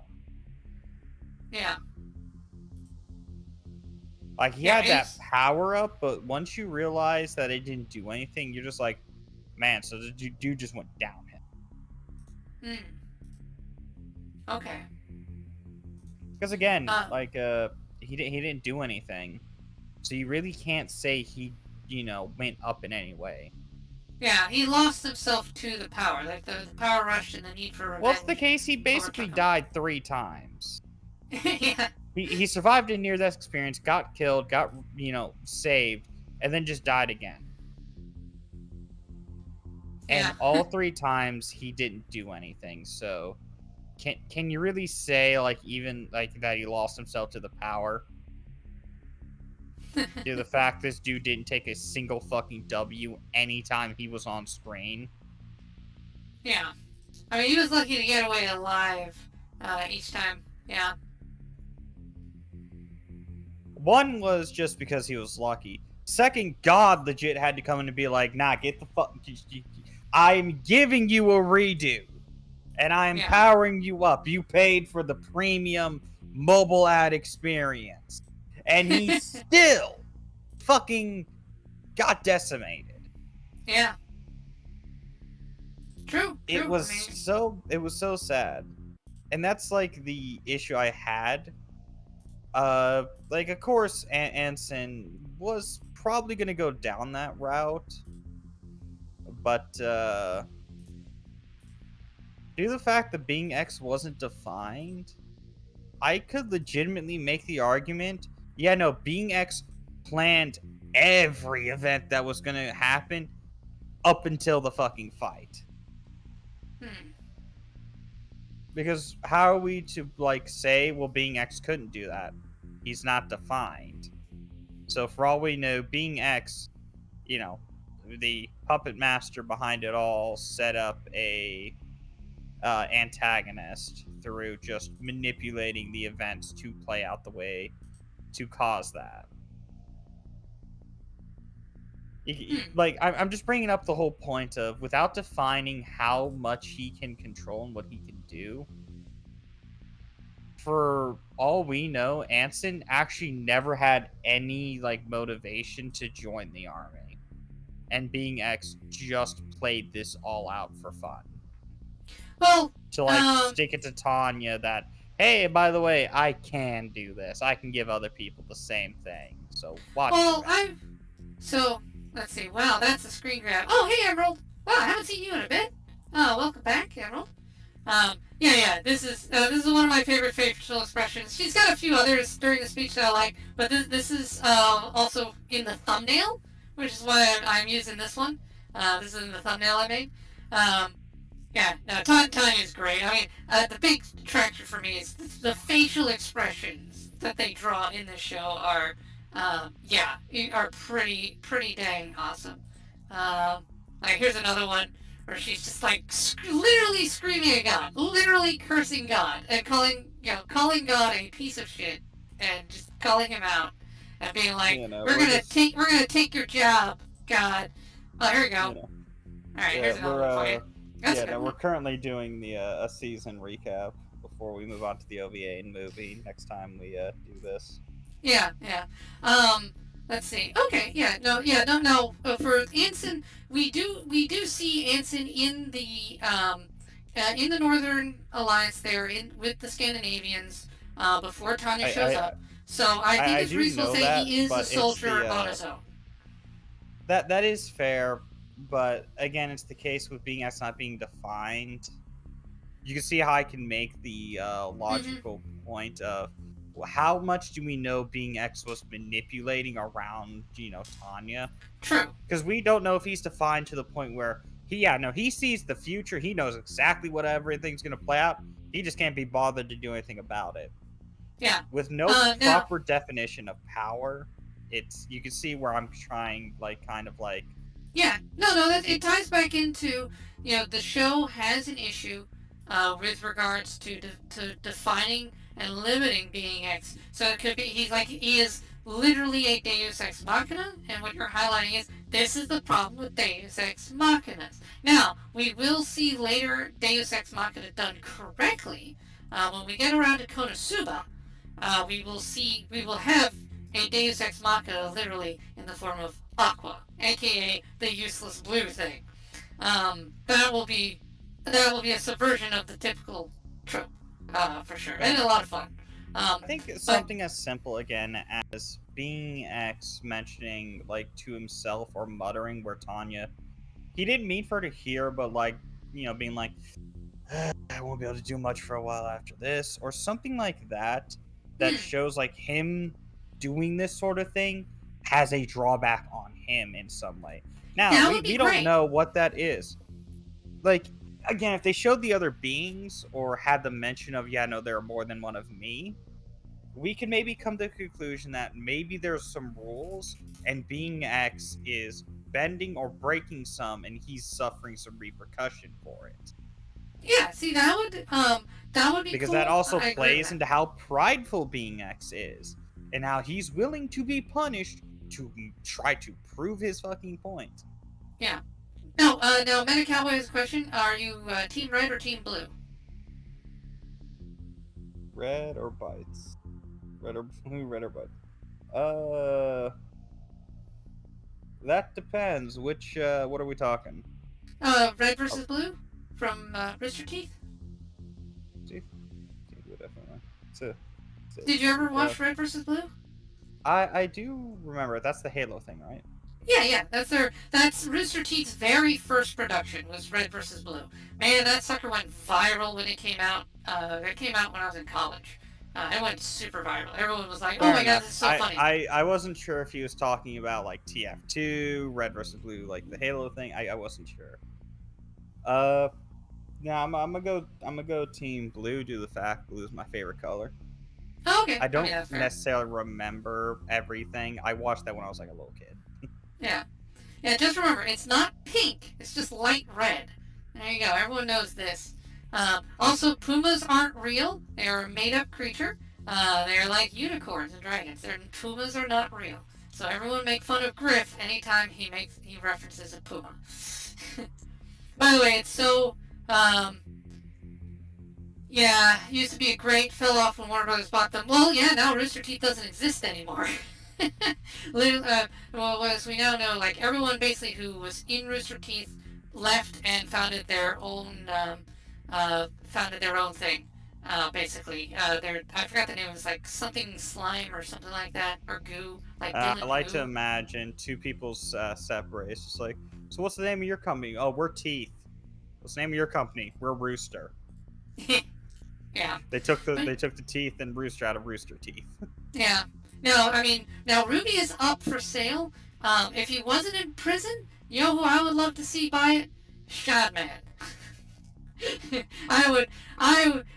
Yeah, Like he yeah. had that power up, but once you realize that it didn't do anything, you're just like, man, so the dude just went downhill. Hmm. Okay. Because again, Uh, like he didn't do anything, so you really can't say he went up in any way. yeah. He lost himself to the power, like the power rush and the need for Well, it's the revenge case he basically overtook him. died 3 times. Yeah, He survived a near death experience, got killed, got saved, and then just died again. And yeah. all 3 times he didn't do anything. So can you really say like even like that he lost himself to the power? To the fact this dude didn't take a single fucking W anytime he was on screen. Yeah. I mean, he was lucky to get away alive each time. Yeah. One was just because he was lucky. Second, God legit had to come in and be like, nah, get the fuck. I'm giving you a redo. And I'm Yeah. powering you up. You paid for the premium mobile ad experience. And he still fucking got decimated. Yeah. True. It True. I was mean, so sad. And that's like the issue I had. Like of course Anson was probably gonna go down that route, but due to the fact that being X wasn't defined, I could legitimately make the argument, yeah, no, being X planned every event that was gonna happen up until the fucking fight. hmm. Because how are we to like say, well, being X couldn't do that? He's not defined. So for all we know, being X, you know, the puppet master behind it all set up a antagonist through just manipulating the events to play out the way to cause that. Hmm. Like I'm just bringing up the whole point of without defining how much he can control and what he can do. For all we know, Anson actually never had any like motivation to join the army, and being X just played this all out for fun Well, to like stick it to Tanya that, hey, by the way, I can do this. I can give other people the same thing. So watch your well, back. I've so let's see. Wow, that's a screen grab. Oh, hey, Emerald. Wow, I haven't seen you in a bit. Oh, welcome back, Emerald. Yeah. This is one of my favorite facial expressions. She's got a few others during the speech that I like, but this is also in the thumbnail, which is why I'm using this one. This is in the thumbnail I made. Um, Yeah, no, Tanya is great. I mean, the big attraction for me is the facial expressions that they draw in the show are, yeah, are pretty dang awesome. Like here's another one where she's just like literally screaming at God, literally cursing God, and calling God a piece of shit, and just calling him out, and being like, You know, we're gonna take your job, God. Oh, here we go. All you know, right, yeah, here's another one for you. That's a yeah, good no, we're one. currently doing the a season recap before we move on to the OVA and movie next time we do this. Yeah, yeah. Um, let's see. Okay, yeah, no, yeah, no, no. For Anson, we do see Anson in the Northern Alliance there in with the Scandinavians before Tanya I shows I up. So I think I it's do reasonable to know say that, he is a but it's soldier the on his own. that is fair, but again, it's the case with being X not being defined. You can see how I can make the Mm-hmm. logical point of how much do we know being X was manipulating around, Tanya? True. Because we don't know if he's defined to the point where he sees the future. He knows exactly what everything's going to play out. He just can't be bothered to do anything about it. Yeah. With no Now, proper definition of power, it's you can see where I'm trying, like, kind of like, yeah, no, it ties back into the show has an issue with regards to defining and limiting being X. So it could be he is literally a Deus Ex Machina, and what you're highlighting is this is the problem with Deus Ex Machinas. Now we will see later Deus Ex Machina done correctly when we get around to Konosuba. We will have a Deus Ex Machina literally in the form of Aqua, aka the useless blue thing. That will be a subversion of the typical trope, for sure, and a lot of fun. I think it's But something as simple again as being X mentioning, like, to himself or muttering where Tanya, he didn't mean for her to hear, but, like, being like, I won't be able to do much for a while after this, or something like that, that hmm, shows like him doing this sort of thing has a drawback on him in some way. Now, that we, would be we don't great. know what that is. Like, again, if they showed the other beings or had the mention of, yeah, no, there are more than one of me, we can maybe come to the conclusion that maybe there's some rules and being X is bending or breaking some and he's suffering some repercussion for it. Yeah, see that would be Because that cool. also I agree with plays that. into how prideful being X is and how he's willing to be punished to try to prove his fucking point. Yeah. Now Meta Cowboy has a question. Are you Team Red or Team Blue? Red or Bytes? Red or blue? Red or Bytes? Uh, that depends. Which what are we talking? Red Oh, versus Blue from Rooster Teeth. Teeth, Teeth, definitely. It's a, Did you ever uh, watch Red versus Blue? I do remember it. That's the Halo thing, right? Yeah. That's Rooster Teeth's very first production was Red versus Blue. Man, that sucker went viral when it came out. It came out when I was in college. It went super viral. Everyone was like, "Oh Fair my god, enough. this is so funny." I wasn't sure if he was talking about like TF2, Red versus Blue, like the Halo thing. I wasn't sure. Uh, yeah, I'm gonna go Team Blue due to the fact blue is my favorite color. Oh, okay. I I mean, don't that's fair. necessarily remember everything. I watched that when I was like a little kid. Yeah. Yeah. Just remember, it's not pink. It's just light red. There you go. Everyone knows this. Also, pumas aren't real. They are a made-up creature. They're like unicorns and dragons. Pumas are not real. So everyone make fun of Griff anytime he references a puma. By the way, it's so yeah, used to be a great fill off when Warner Brothers bought them. Well, yeah, now Rooster Teeth doesn't exist anymore. Well, as we now know, like everyone basically who was in Rooster Teeth left and founded their own thing. Basically, I forgot the name. It was like something slime or something like that, or goo, like I Dylan like to Goo. imagine two people's separate. It's just like, so what's the name of your company? Oh, we're Teeth. What's the name of your company? We're Rooster. Yeah, They took the teeth and Rooster out of Rooster Teeth. yeah. No, I mean now Ruby is up for sale. If he wasn't in prison, you know who I would love to see buy it? Shadman.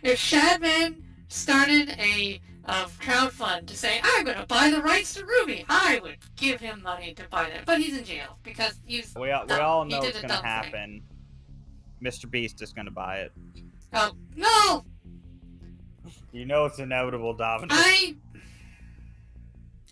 if Shadman started a crowdfund to say, I'm going to buy the rights to Ruby, I would give him money to buy that. But he's in jail because he's We dumb. all He know did it's a gonna dumb thing. happen. Mr. Beast is gonna buy it. Oh, no! You know it's inevitable, Dominic.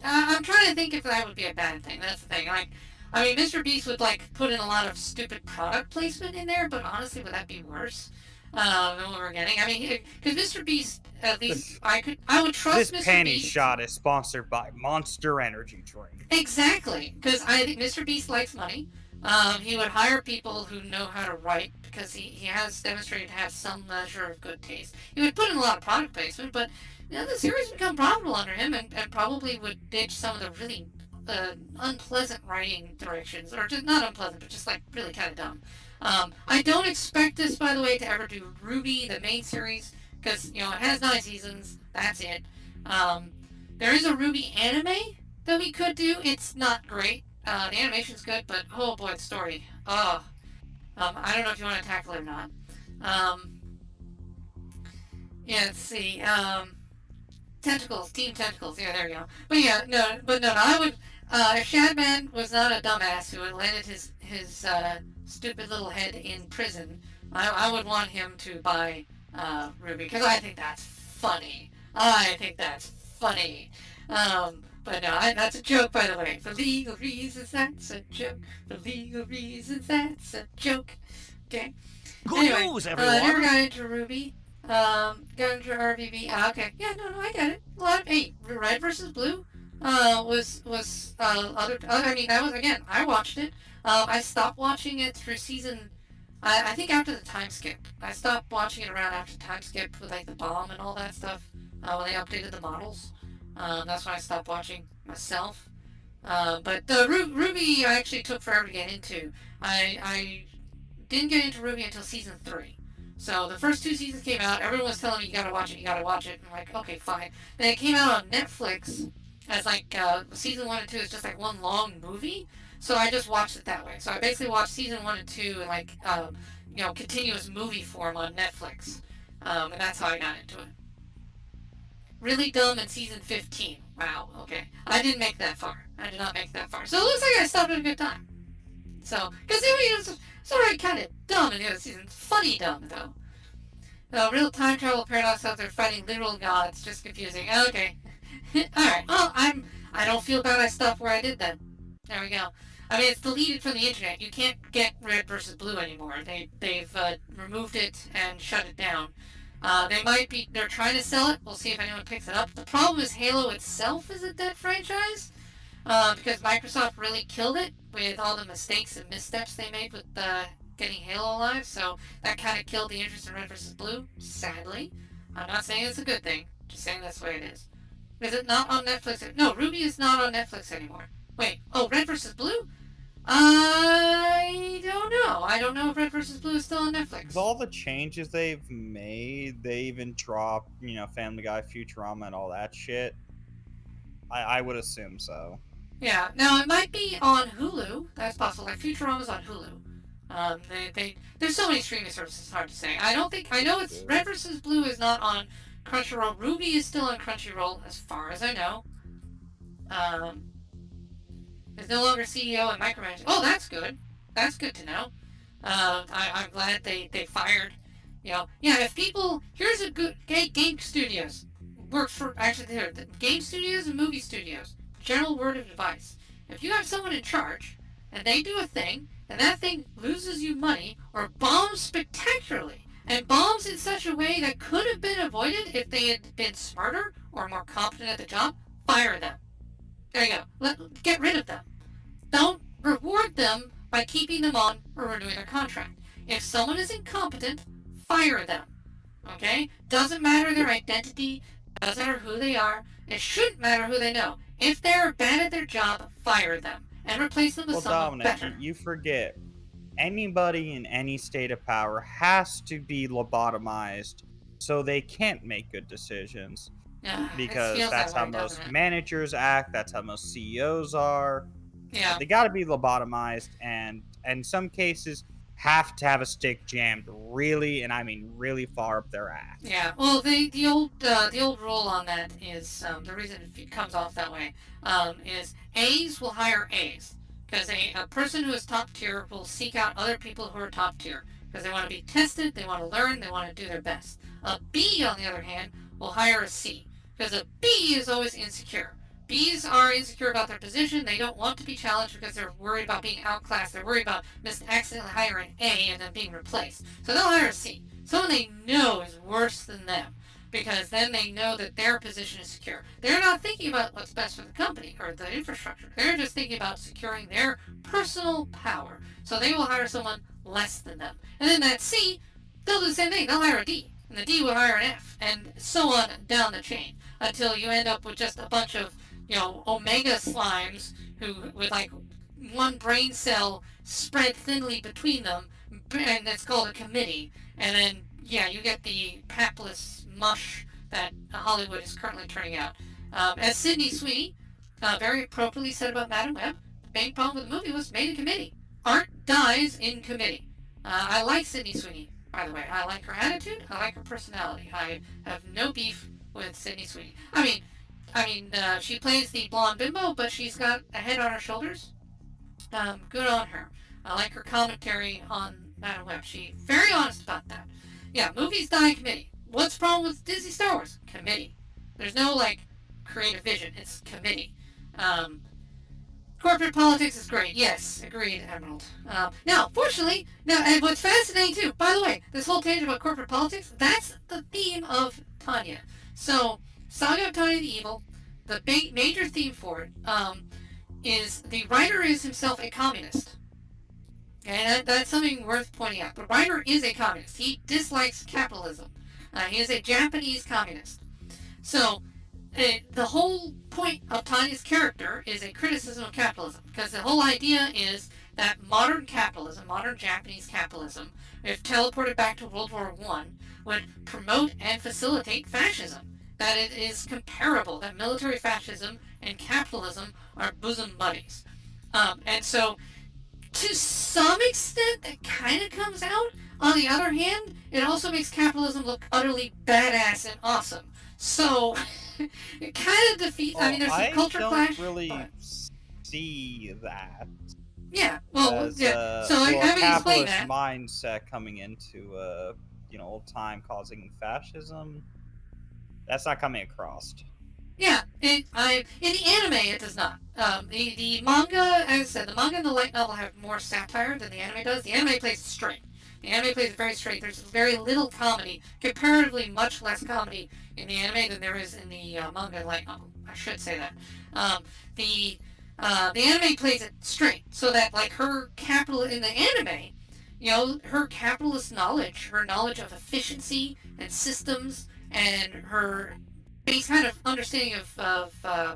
I'm trying to think if that would be a bad thing. That's the thing. Like, I mean, Mr. Beast would like put in a lot of stupid product placement in there, but honestly, would that be worse than what we're getting? I mean, because Mr. Beast, at least I would trust This Mr. panty Beast. shot is sponsored by Monster Energy Drink. Exactly, because I think Mr. Beast likes money. He would hire people who know how to write because he has demonstrated to have some measure of good taste. He would put in a lot of product placement, but the series would become profitable under him and probably would ditch some of the really unpleasant writing directions, or just not unpleasant, but just like really kind of dumb. I don't expect this, by the way, to ever do Ruby, the main series, because it has 9 seasons. That's it. Um, there is a Ruby anime that we could do. It's not great. The animation's good, but oh boy, the story. Oh, I don't know if you want to tackle it or not. Um, yeah, let's see. Tentacles, Team Tentacles. Yeah, there you go. But yeah, no. I would. If Shadman was not a dumbass who had landed his stupid little head in prison, I would want him to buy Ruby because I think that's funny. I think that's funny. But no, that's a joke, by the way. For legal reasons, that's a joke. For legal reasons, that's a joke. Okay. Good Anyway, news, never everyone! got into Ruby. Got into RVB. Okay. Yeah, no, I got it. Hey, Red versus Blue. Was other. I mean, that was again. I watched it. I stopped watching it through season. I think after the time skip. I stopped watching it around after time skip with like the bomb and all that stuff. When they updated the models. That's when I stopped watching myself. But Ruby, I actually took forever to get into. I didn't get into Ruby until season 3. So the first 2 seasons came out. Everyone was telling me you gotta watch it, you gotta watch it. I'm like, okay, fine. Then it came out on Netflix as like season 1 and 2 is just like one long movie. So I just watched it that way. So I basically watched season 1 and 2 in like continuous movie form on Netflix, and that's how I got into it. Really dumb in season 15. Wow. Okay, I didn't make that far. I did not make that far. So it looks like I stopped at a good time. So, because it was already kind of dumb in the other season. Funny dumb, though. Real time travel paradox out there fighting literal gods. Just confusing. Okay. Alright. Well, I don't feel bad I stopped where I did then. There we go. I mean, it's deleted from the internet. You can't get Red versus Blue anymore. They've removed it and shut it down. They're trying to sell it. We'll see if anyone picks it up. The problem is Halo itself is a dead franchise. Because Microsoft really killed it with all the mistakes and missteps they made with getting Halo alive. So that kind of killed the interest in Red versus Blue, sadly. I'm not saying it's a good thing, just saying that's the way it is. Is it not on Netflix? No, Ruby is not on Netflix anymore. Wait, Red versus Blue? I don't know. I don't know if Red versus Blue is still on Netflix. With all the changes they've made, they even dropped, Family Guy, Futurama, and all that shit. I would assume so. Yeah. Now it might be on Hulu. That's possible. Like Futurama's on Hulu. There's so many streaming services. It's hard to say. I know it's Red versus Blue is not on Crunchyroll. Ruby is still on Crunchyroll, as far as I know. Um, is no longer CEO and micromanaging. Oh, that's good. That's good to know. I'm glad they fired. Yeah. If people here's a good game studios works for actually the game studios and movie studios. General word of advice: if you have someone in charge and they do a thing and that thing loses you money or bombs spectacularly and bombs in such a way that could have been avoided if they had been smarter or more competent at the job, fire them. There you go. Get rid of them. Don't reward them by keeping them on or renewing their contract. If someone is incompetent, fire them. Okay? Doesn't matter their identity, doesn't matter who they are, it shouldn't matter who they know. If they're bad at their job, fire them and replace them with someone Dominic, better. you forget. Anybody in any state of power has to be lobotomized so they can't make good decisions. Because that's how most managers act, that's how most CEOs are. Yeah. They got to be lobotomized, and in some cases, have to have a stick jammed really, and I mean really far up their ass. Yeah, well, the old rule on that is the reason it comes off that way is A's will hire A's because a person who is top tier will seek out other people who are top tier because they want to be tested, they want to learn, they want to do their best. A B, on the other hand, will hire a C because a B is always insecure. B's are insecure about their position. They don't want to be challenged because they're worried about being outclassed. They're worried about accidentally hiring A and then being replaced. So they'll hire a C. Someone they know is worse than them because then they know that their position is secure. They're not thinking about what's best for the company or the infrastructure. They're just thinking about securing their personal power. So they will hire someone less than them. And then that C, they'll do the same thing. They'll hire a D. And the D will hire an F. And so on down the chain until you end up with just a bunch of, omega slimes who with like one brain cell spread thinly between them, and it's called a committee. And then, yeah, you get the hapless mush that Hollywood is currently turning out. As Sydney Sweeney very appropriately said about Madam Web, the main problem with the movie was made in committee. Art dies in committee. I like Sydney Sweeney, by the way. I like her attitude. I like her personality. I have no beef with Sydney Sweeney. She plays the blonde bimbo, but she's got a head on her shoulders. Good on her. I like her commentary on Madam Web. She's very honest about that. Yeah, movies die in committee. What's the problem with Disney Star Wars? Committee. There's no creative vision. It's committee. Um, Corporate politics is great. Yes, agreed, Emerald. Fortunately, and what's fascinating too, by the way, this whole tangent about corporate politics, that's the theme of Tanya. So, Saga of Tanya the Evil, the major theme for it, is the writer is himself a communist. And that's something worth pointing out. The writer is a communist. He dislikes capitalism. He is a Japanese communist. So, the whole point of Tanya's character is a criticism of capitalism. Because the whole idea is that modern capitalism, modern Japanese capitalism, if teleported back to World War I, would promote and facilitate fascism. That it is comparable, that military fascism and capitalism are bosom buddies. And so, to some extent, that kind of comes out. On the other hand, it also makes capitalism look utterly badass and awesome. So, it kind of defeats. Well, there's some culture clash. I don't really but, see that yeah, well, as yeah. So I a haven't explained capitalist that. mindset coming into old time causing fascism. That's not coming across. Yeah, in the anime it does not. The manga, as I said, the manga and the light novel have more satire than the anime does. The anime plays it straight. The anime plays it very straight. There's very little comedy, comparatively much less comedy in the anime than there is in the manga and light novel. I should say that. The anime plays it straight, so that her capital in the anime, her capitalist knowledge, her knowledge of efficiency and systems, and her base kind of understanding of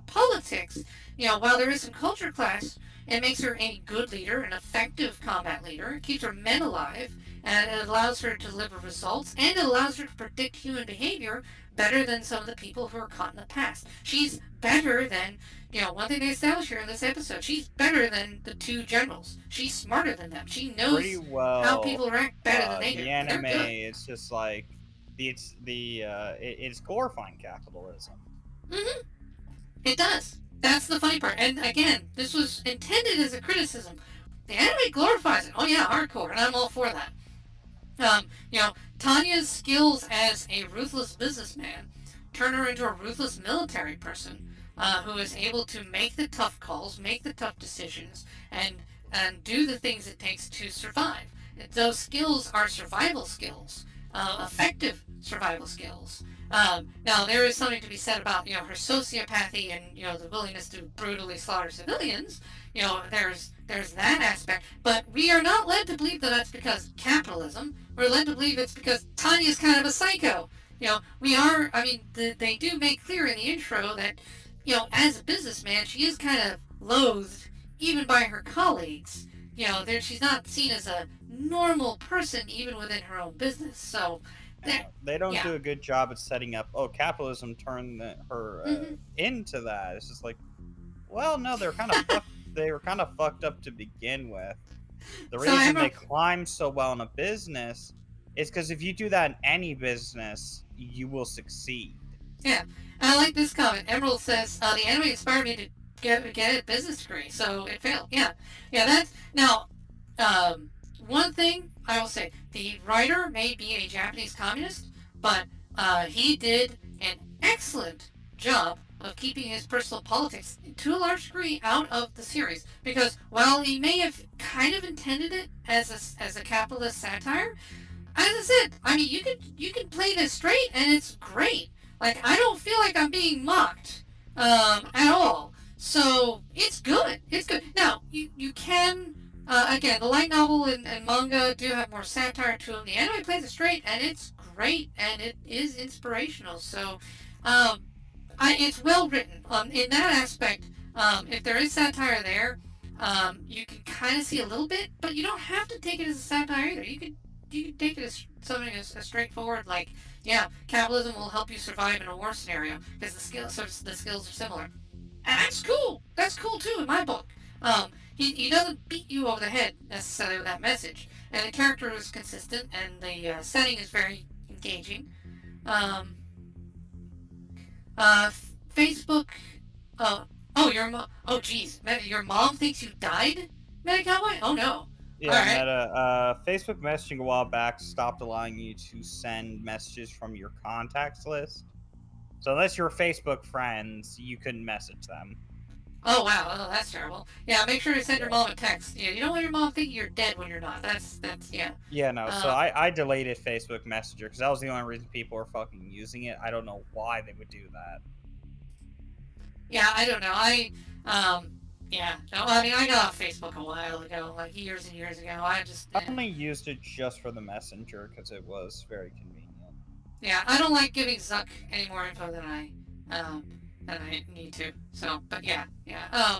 politics, while there is some culture clash, it makes her a good leader, an effective combat leader. It keeps her men alive, and it allows her to deliver results, and it allows her to predict human behavior better than some of the people who are caught in the past. She's better than, one thing they establish here in this episode, she's better than the two generals. She's smarter than them. She knows how people react better than they do. The anime is just it's glorifying capitalism. Mm-hmm. It does. That's the funny part. And again, this was intended as a criticism. The anime glorifies it. Oh yeah, hardcore, and I'm all for that. Tanya's skills as a ruthless businessman turn her into a ruthless military person who is able to make the tough calls, make the tough decisions, and do the things it takes to survive. Those skills are survival skills, effective survival skills. Now, there is something to be said about, her sociopathy and, the willingness to brutally slaughter civilians. There's that aspect. But we are not led to believe that that's because capitalism. We're led to believe it's because Tanya's kind of a psycho. They do make clear in the intro that, as a businessman, she is kind of loathed, even by her colleagues. She's not seen as a normal person, even within her own business. So, they don't do a good job at setting up. Oh, capitalism turned her into that. It's just like, well, no, they were kind of fucked up to begin with. The So reason they Emerald, climb so well in a business is because if you do that in any business, you will succeed. yeah. I like this comment. Emerald says the anime inspired me to get a business degree, so it failed. Yeah, yeah. That's now. Um, One thing I will say: the writer may be a Japanese communist, but he did an excellent job of keeping his personal politics to a large degree out of the series. Because while he may have kind of intended it as a capitalist satire, as I said, I mean, you can play this straight, and it's great. Like I don't feel like I'm being mocked at all. So it's good. It's good. Now you can again the light novel and manga do have more satire to them. The anime plays it straight, and it's great, and it is inspirational. So um, it's well written. In that aspect, if there is satire there, you can kind of see a little bit, but you don't have to take it as a satire either. You can take it as something as straightforward like, yeah, capitalism will help you survive in a war scenario because the skills are similar, and that's cool. That's cool too in my book. He doesn't beat you over the head necessarily with that message, and the character is consistent, and the setting is very engaging. Um, Facebook. Oh, oh, your mom. Oh, geez, your mom thinks you died, Meta Cowboy. Oh no. All Yeah, right. Meta. Facebook messaging a while back stopped allowing you to send messages from your contacts list. So unless you're Facebook friends, you couldn't message them. Oh wow. Oh, that's terrible. Yeah, make sure to send your Yeah. mom a text. Yeah, you don't want your mom thinking you're dead when you're not. That's yeah. Yeah, no. So Um, I deleted Facebook Messenger because that was the only reason people were fucking using it. I don't know why they would do that. yeah, I don't know. Um, yeah. No, I mean, I got off Facebook a while ago, like years and years ago. I just, I only used it just for the messenger because it was very convenient. yeah, I don't like giving Zuck any more info um, than I need to. So, but yeah, yeah.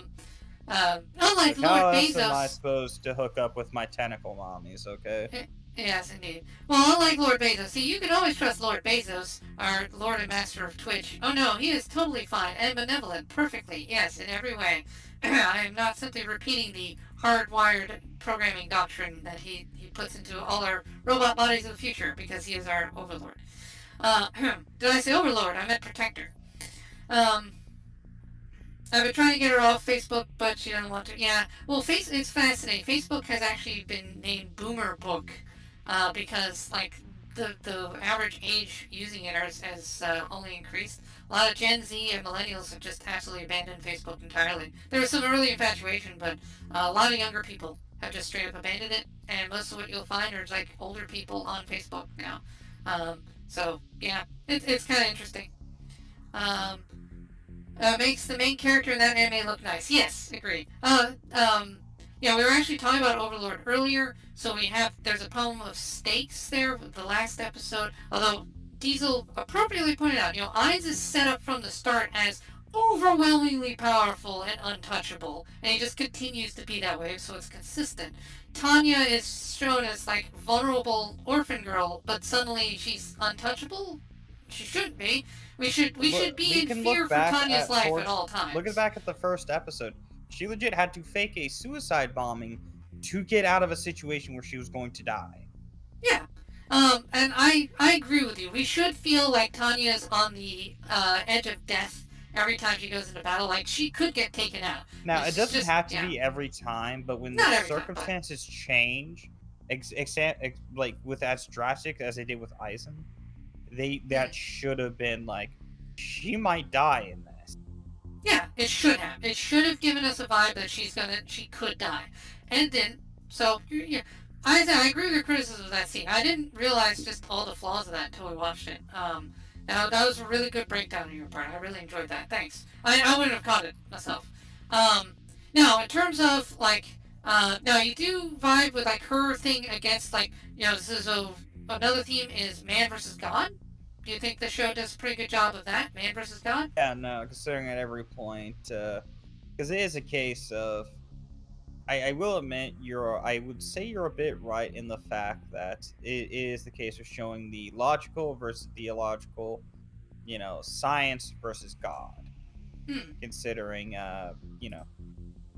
Unlike Like, how Lord else am I Bezos, supposed to hook up with my tentacle mommies? Okay. yes, indeed. Well, unlike Lord Bezos, see, you can always trust Lord Bezos, our Lord and Master of Twitch. Oh no, he is totally fine and benevolent, perfectly, yes, in every way. I am not simply repeating the hardwired programming doctrine that he puts into all our robot bodies of the future because he is our overlord. Did I say overlord? I meant protector. Um, I've been trying to get her off Facebook, but she doesn't want to. Yeah, well, it's fascinating. Facebook has actually been named Boomer Book because, like, the average age using it has only increased. A lot of Gen Z and millennials have just absolutely abandoned Facebook entirely. There was some early infatuation, but a lot of younger people have just straight up abandoned it, and most of what you'll find are like older people on Facebook now. So yeah, it's kind of interesting. Um, Makes the main character in that anime look nice. Yes, agreed. Yeah, we were actually talking about Overlord earlier, so there's a poem of stakes there with the last episode, although Diesel appropriately pointed out, Ainz is set up from the start as overwhelmingly powerful and untouchable, and he just continues to be that way, so it's consistent. Tanya is shown as, like, vulnerable orphan girl, but suddenly she's untouchable? She shouldn't be. We should be We in can fear for Tanya's life at all looking times. back at the first episode. She legit had to fake a suicide bombing to get out of a situation where she was going to die. Yeah. And I agree with you. We should feel like Tanya's on the edge of death every time she goes into battle. Like she could get taken out. Now, it It's doesn't just have to yeah, be every time, but when not every time, but circumstances change, like with as drastic as they did with Eisen, that mm, should have been like she might die in this. yeah, it should have. It should have given us a vibe that she could die, and it didn't. So yeah, I agree with your criticism of that scene. I didn't realize just all the flaws of that until we watched it. Now that was a really good breakdown on your part. I really enjoyed that. Thanks. I wouldn't have caught it myself. Um, Now in terms of like, now you do vibe with like her thing against like so another theme is man versus God. Do you think the show does a pretty good job of that, man versus God? Yeah, no, considering at every point, because it is a case of I will admit I would say you're a bit right in the fact that it is the case of showing the logical versus theological, science versus God. Hmm. Considering,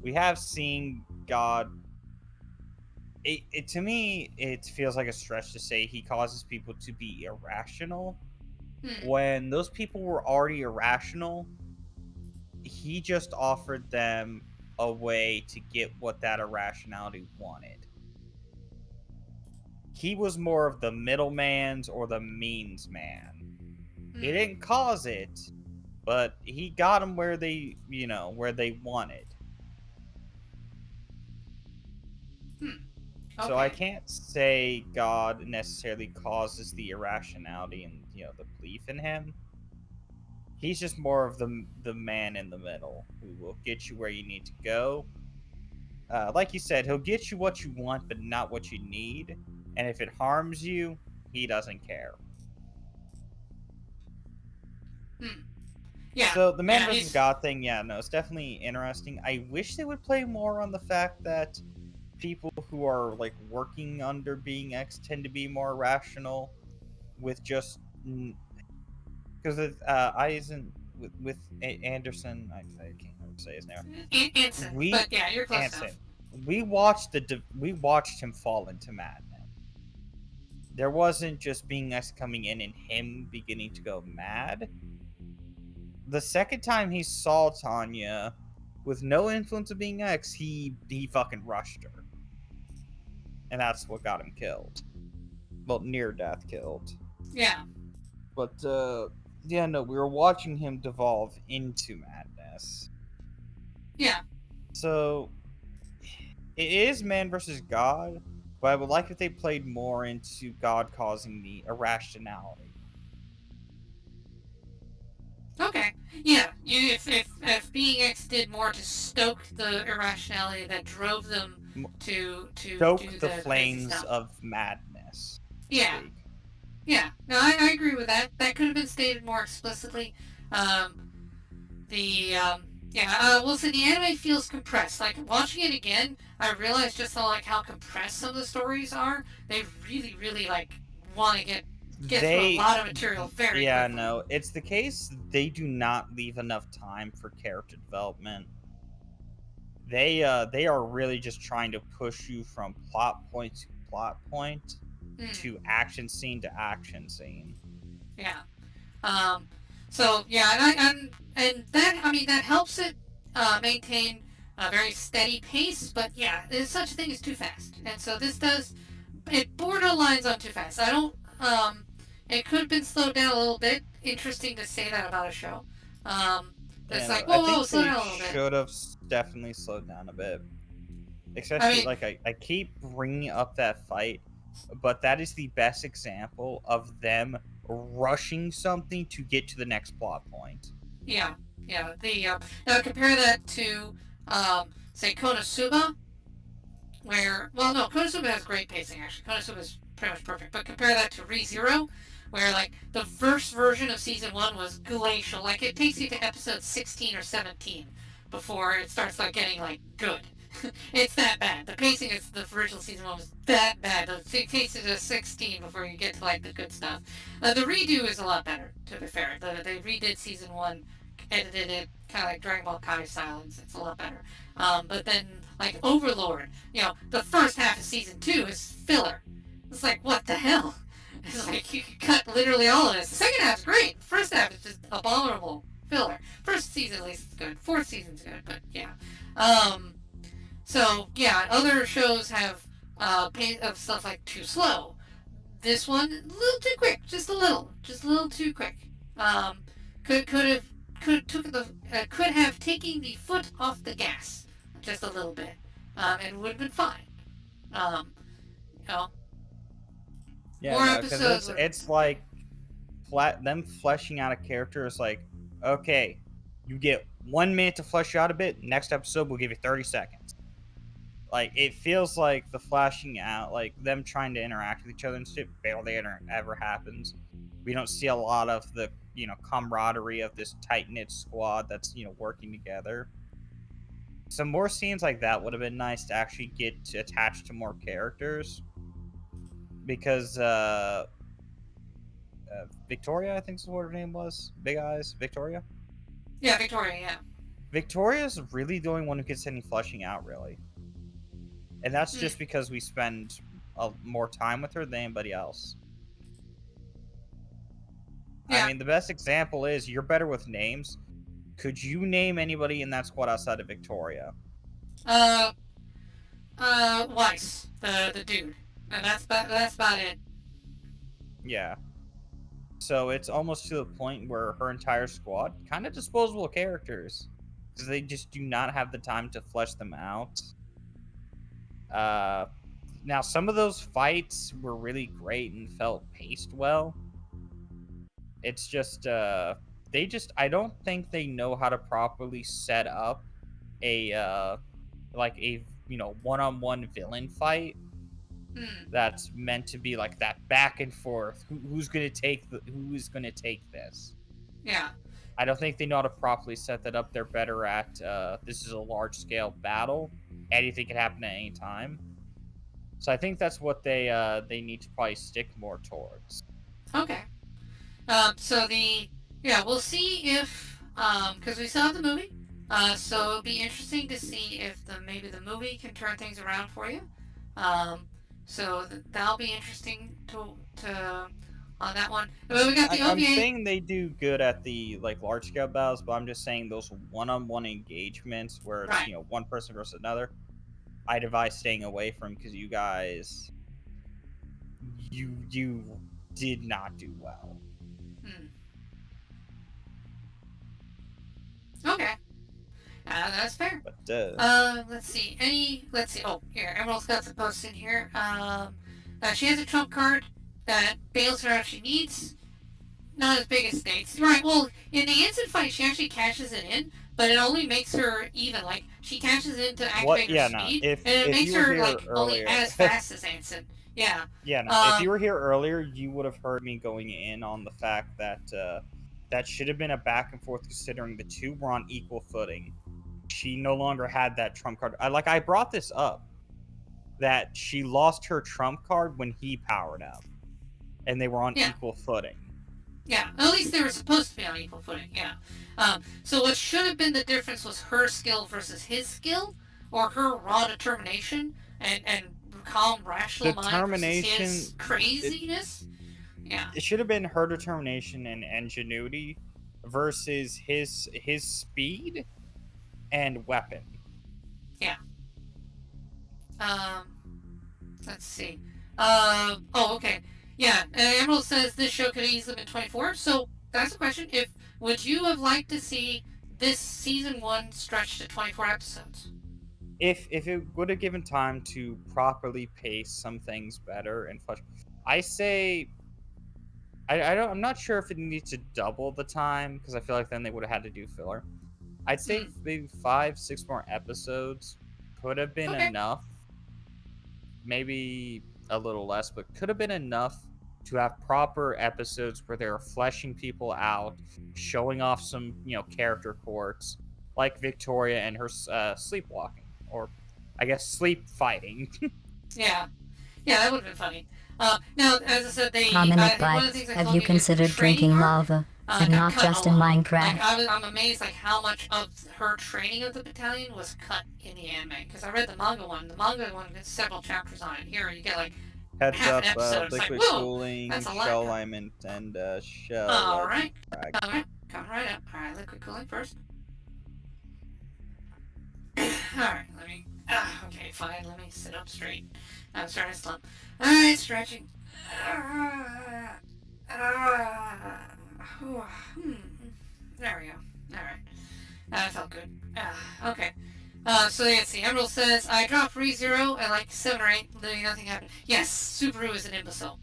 we have seen God To me, it feels like a stretch to say he causes people to be irrational Hmm. when those people were already irrational. He just offered them a way to get what that irrationality wanted. He was more of the middleman's or the means man. He Hmm. didn't cause it, but he got them where they, where they wanted. Hmm. So I Okay. can't say God necessarily causes the irrationality and the belief in him. He's just more of the man in the middle who will get you where you need to go. Like you said, he'll get you what you want, but not what you need. And if it harms you, he doesn't care. Hmm. Yeah. So the man Yeah. versus He's. God thing, yeah, no, it's definitely interesting. I wish they would play more on the fact that people who are like working under being X tend to be more rational with just because Eisen with Anderson, I can't even say his name. Anson. But We yeah, you're close enough. Anson, we watched him fall into madness. There wasn't just being X coming in and him beginning to go mad. The second time he saw Tanya with no influence of being X, he fucking rushed her, and that's what got him killed. Well, near death killed. Yeah. But yeah, no, we were watching him devolve into madness. Yeah. So it is man versus God, but I would like if they played more into God causing the irrationality. Okay. Yeah. You if being X did more to stoke the irrationality that drove them to Stoke do the the crazy flames stuff. of madness, to Yeah. speak. Yeah. No, I agree with that. That could have been stated more explicitly. Um, the yeah. Well, so the anime feels compressed. Like watching it again, I realized just how compressed some of the stories are. They really like want to get through a They, lot of material very yeah, quickly. no, it's the case they do not leave enough time for character development. They are really just trying to push you from plot point to plot point Mm, to action scene to action scene. yeah. Um, so yeah, and that I mean that helps it maintain a very steady pace. But yeah, there's such a thing as too fast, and so this does it borderlines on too fast. I don't. It could have been slowed down a little bit. Interesting to say that about a show. Um, it's And like I whoa, think slow they down a little bit. should have definitely slowed down a bit. I Especially, mean, like, I keep bringing up that fight, but that is the best example of them rushing something to get to the next plot point. yeah, yeah. Now compare that to say Konosuba, where well no Konosuba has great pacing actually. Konosuba is pretty much perfect. But compare that to ReZero, where like the first version of season one was glacial. Like it takes you to episode 16 or 17 before it starts like getting like good. It's that bad. The pacing of the original season one was that bad. It takes you to 16 before you get to like the good stuff. The redo is a lot better. To be fair, they redid season one, edited it kind of like Dragon Ball Kai style. It's a lot better. But then like Overlord, the first half of season two is filler. It's like what the hell? It's like you could cut literally all of this. The second half is great. The first half is just abominable filler. First season at least is good. Fourth season's good, but yeah. Um, so yeah, other shows have pace of stuff like too slow. This one a little too quick, just a little too quick. Um, could have could have taken the foot off the gas just a little bit, and would have been fine. Um, you know, Yeah, more no, because episodes it's would have been it's okay. like them fleshing out a character is like, okay, you get 1 minute to flesh out a bit. Next episode, we'll give you 30 seconds. Like it feels like the flashing out, like them trying to interact with each other and shit, barely ever happens. We don't see a lot of the camaraderie of this tight knit squad that's working together. Some more scenes like that would have been nice to actually get attached to more characters because Victoria, I think is what her name was. Big Eyes, Victoria. Yeah, Victoria. Yeah. Victoria's really the only one who gets any fleshing out, really. And that's Mm, just because we spend more time with her than anybody else. I yeah. mean, the best example is you're better with names. Could you name anybody in that squad outside of Victoria? Uh, Weiss, the dude, and that's about it. Yeah. So it's almost to the point where her entire squad kind of disposable characters because they just do not have the time to flesh them out. Uh, Now some of those fights were really great and felt paced well. It's just they just I don't think they know how to properly set up a like a one-on-one villain fight Hmm. that's meant to be like that back and forth. Who's gonna take who is gonna take this? Yeah. I don't think they know how to properly set that up. They're better at this is a large scale battle. Anything can happen at any time. So I think that's what they need to probably stick more towards. Okay. So the yeah, we'll see if because we still have the movie. So it'll be interesting to see if maybe the movie can turn things around for you. Um, so that'll be interesting to on that one. But we got the I'm OVA. saying they do good at the like large scale battles, but I'm just saying those one-on-one engagements where it's Right. one person versus another. I'd advise staying away from because you guys you did not do well. Hmm. Okay. That's fair. But Let's see. Let's see. Oh, here. Emerald's got the post in here. She has a trump card that bails her out if she needs. Not as big as States. Right, well, in the instant fight, she actually cashes it in, but it only makes her even. Like, she cashes it in to what? activate her Yeah, no. speed, If and it if makes you were her, here like, only earlier, as fast as Ansem. Yeah. yeah, no. If you Um, were here earlier, you would have heard me going in on the fact that that should have been a back and forth considering the two were on equal footing. She no longer had that trump card. I brought this up that she lost her trump card when he powered up, and they were on yeah. equal footing. Yeah. At least they were supposed to be on equal footing, yeah. So what should have been the difference was her skill versus his skill, or her raw determination and calm, rational mind versus his Determination. It craziness. Yeah. it should have been her determination and ingenuity versus his speed and weapon. Yeah. Um, let's see. Oh, okay. Yeah, Emerald says this show could have easily been 24. So that's the question. If would you have liked to see this season one stretched to 24 episodes? If it would have given time to properly pace some things better and flesh, I say I don't. I'm not sure if it needs to double the time because I feel like then they would have had to do filler. I'd say Hmm. maybe 5, 6 more episodes could have been Okay. enough. Maybe a little less, but could have been enough to have proper episodes where they're fleshing people out, showing off some character quirks like Victoria and her sleepwalking, or I guess sleep fighting. Yeah. Yeah, that would have been funny. Now, as I said, Dominic one of the things Bytes, I have told you you is the considered training drinking arc lava? And got not cut just a in lot. Like Minecraft. I'm amazed like how much of her training of the battalion was cut in the anime. Because I read the manga one. The manga one has several chapters on it. Here you get like Heads half an up, episode. It's like liquid whoa, cooling, that's a lot. shell alignment, and All shell right, frag. coming right up. All right, liquid cooling first. All right, let me. Okay, fine. Let me sit up straight. I'm starting to slump. All right, stretching. Hmm. There we go. All right. That felt good. Okay. So let's see. Emerald says, I dropped ReZero at like 7 or 8, literally nothing happened. Yes, Subaru is an imbecile.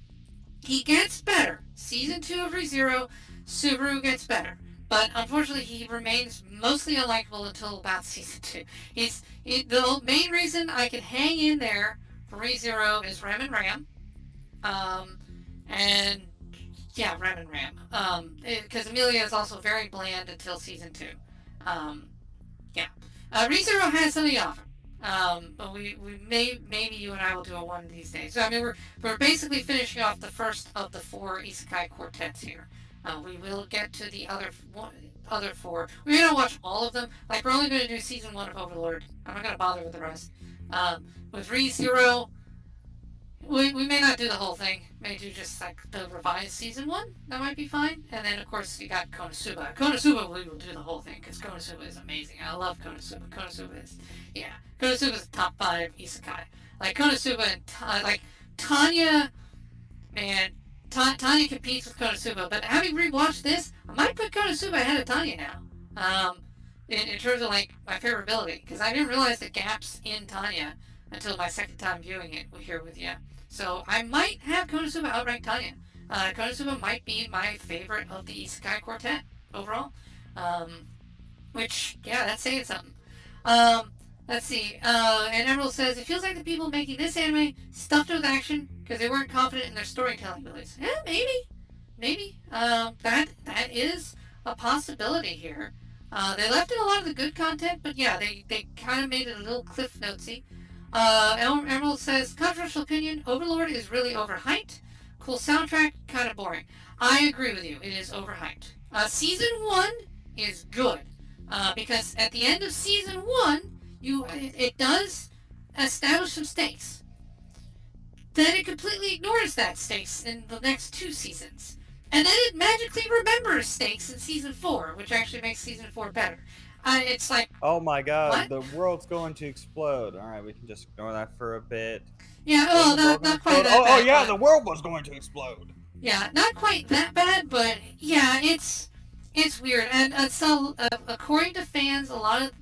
He gets better. Season 2 of ReZero, Subaru gets better. But unfortunately, he remains mostly unlikable until about Season 2. The main reason I can hang in there for ReZero is Ram and Ram. Um, and yeah, Ram and Ram. Because Amelia is also very bland until Season 2. Um, yeah. ReZero has something to offer. But maybe you and I will do a one of these days. So I mean we're basically finishing off the first of the 4 isekai quartets here. We will get to the other 4. We're gonna watch all of them. Like we're only gonna do season 1 of Overlord. I'm not gonna bother with the rest. With ReZero, we may not do the whole thing. May do just like the revised season one. That might be fine. And then of course you got Konosuba. Konosuba we will do the whole thing because Konosuba is amazing. I love Konosuba. Konosuba is Konosuba is top 5 isekai. Like Konosuba and like Tanya, man. Tanya competes with Konosuba, but having rewatched this, I might put Konosuba ahead of Tanya now. In terms of like my favorability, because I didn't realize the gaps in Tanya until my second time viewing it here with you. So I might have Konosuba outrank Tanya. Konosuba might be my favorite of the Isekai quartet overall. Um, which, yeah, that's saying something. Um, let's see. And Emerald says, it feels like the people making this anime stuffed with action because they weren't confident in their storytelling abilities. Yeah, maybe. Maybe. That is a possibility here. They left in a lot of the good content, but yeah, they kind of made it a little Cliff Notesy. Emerald says, controversial opinion, Overlord is really overhyped. Cool soundtrack, kind of boring. I agree with you. It is overhyped. Season 1 is good. Because at the end of season 1, it does establish some stakes. Then it completely ignores that stakes in the next 2 seasons. And then it magically remembers stakes in season 4, which actually makes season 4 better. It's like, Oh my god, what? the world's going to explode. Alright, we can just ignore that for a bit. Yeah, Was well, the world going to not quite explode? that Oh bad, yeah, but the world was going to explode. yeah, not quite that bad, but yeah, it's weird. And so, according to fans, a lot of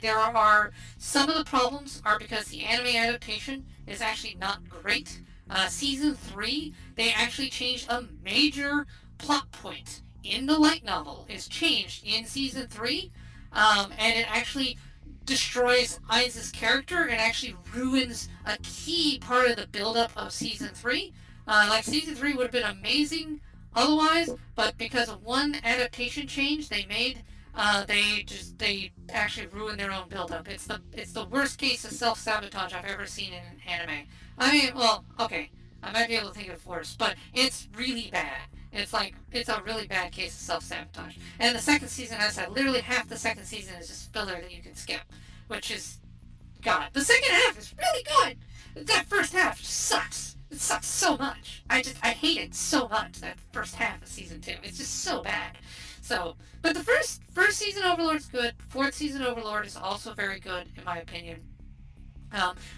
there are some of the problems are because the anime adaptation is actually not great. Season 3, they actually changed a major plot point in the light novel. Is changed in season 3, and it actually destroys Ainz's character and actually ruins a key part of the buildup of season 3. Like season 3 would have been amazing otherwise, but because of one adaptation change they made, they actually ruined their own buildup. It's the worst case of self sabotage I've ever seen in an anime. I mean, well, okay, I might be able to think of worse, but it's really bad. It's a really bad case of self sabotage. And the second season, as I said, literally half the second season is just filler that you can skip, which is God. The second half is really good. That first half just sucks. It sucks so much. I hate it so much. That first half of season 2, it's just so bad. So, but the first season Overlord is good. Fourth season Overlord is also very good in my opinion.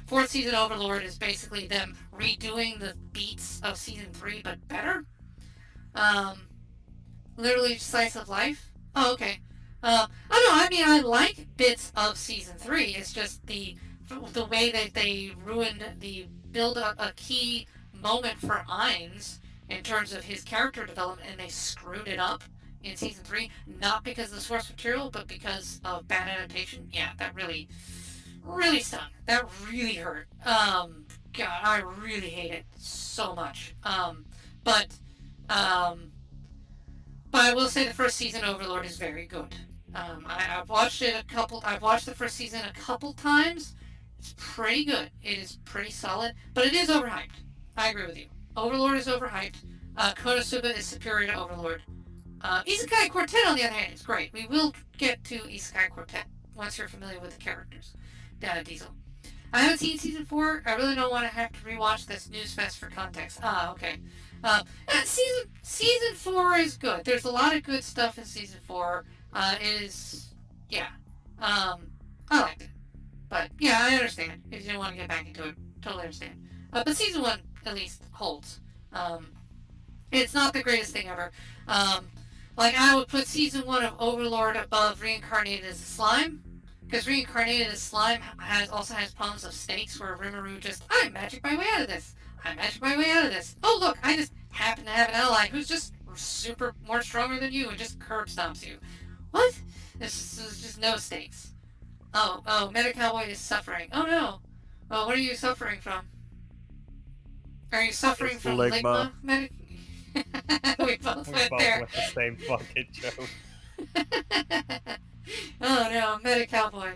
Fourth season Overlord is basically them redoing the beats of season 3, but better. Um, literally slice of life. Oh, okay. I don't know. I mean, I like bits of season 3. It's just the way that they ruined the build up a key moment for Ainz in terms of his character development, and they screwed it up in season 3. Not because of the source material, but because of bad adaptation. Yeah, that really, really stung. That really hurt. God, I really hate it so much. But um, but I will say the first season Overlord is very good. I've watched it a couple. I've watched the first season a couple times. It's pretty good. It is pretty solid, but it is overhyped. I agree with you. Overlord is overhyped. Konosuba is superior to Overlord. Isekai Quartet, on the other hand, is great. We will get to Isekai Quartet once you're familiar with the characters. Diesel. I haven't seen season 4. I really don't want to have to rewatch this news fest for context. Okay. Season 4 is good. There's a lot of good stuff in season 4. It is, yeah. I liked it. But yeah, I understand if you don't want to get back into it. Totally understand. But season 1 at least holds. It's not the greatest thing ever. Um, like I would put season 1 of Overlord above Reincarnated as a Slime. Because Reincarnated as Slime also has problems of stakes where Rimuru just, I magic my way out of this. I magic my way out of this. Oh look, I just happen to have an ally who's just super more stronger than you and just curb stomps you. What? There's just no stakes. Oh, Meta Cowboy is suffering. Oh no. Oh, what are you suffering from? Are you suffering It's from Ligma. Ligma? We both We went both there. went the same fucking joke. Oh no, Meta Cowboy.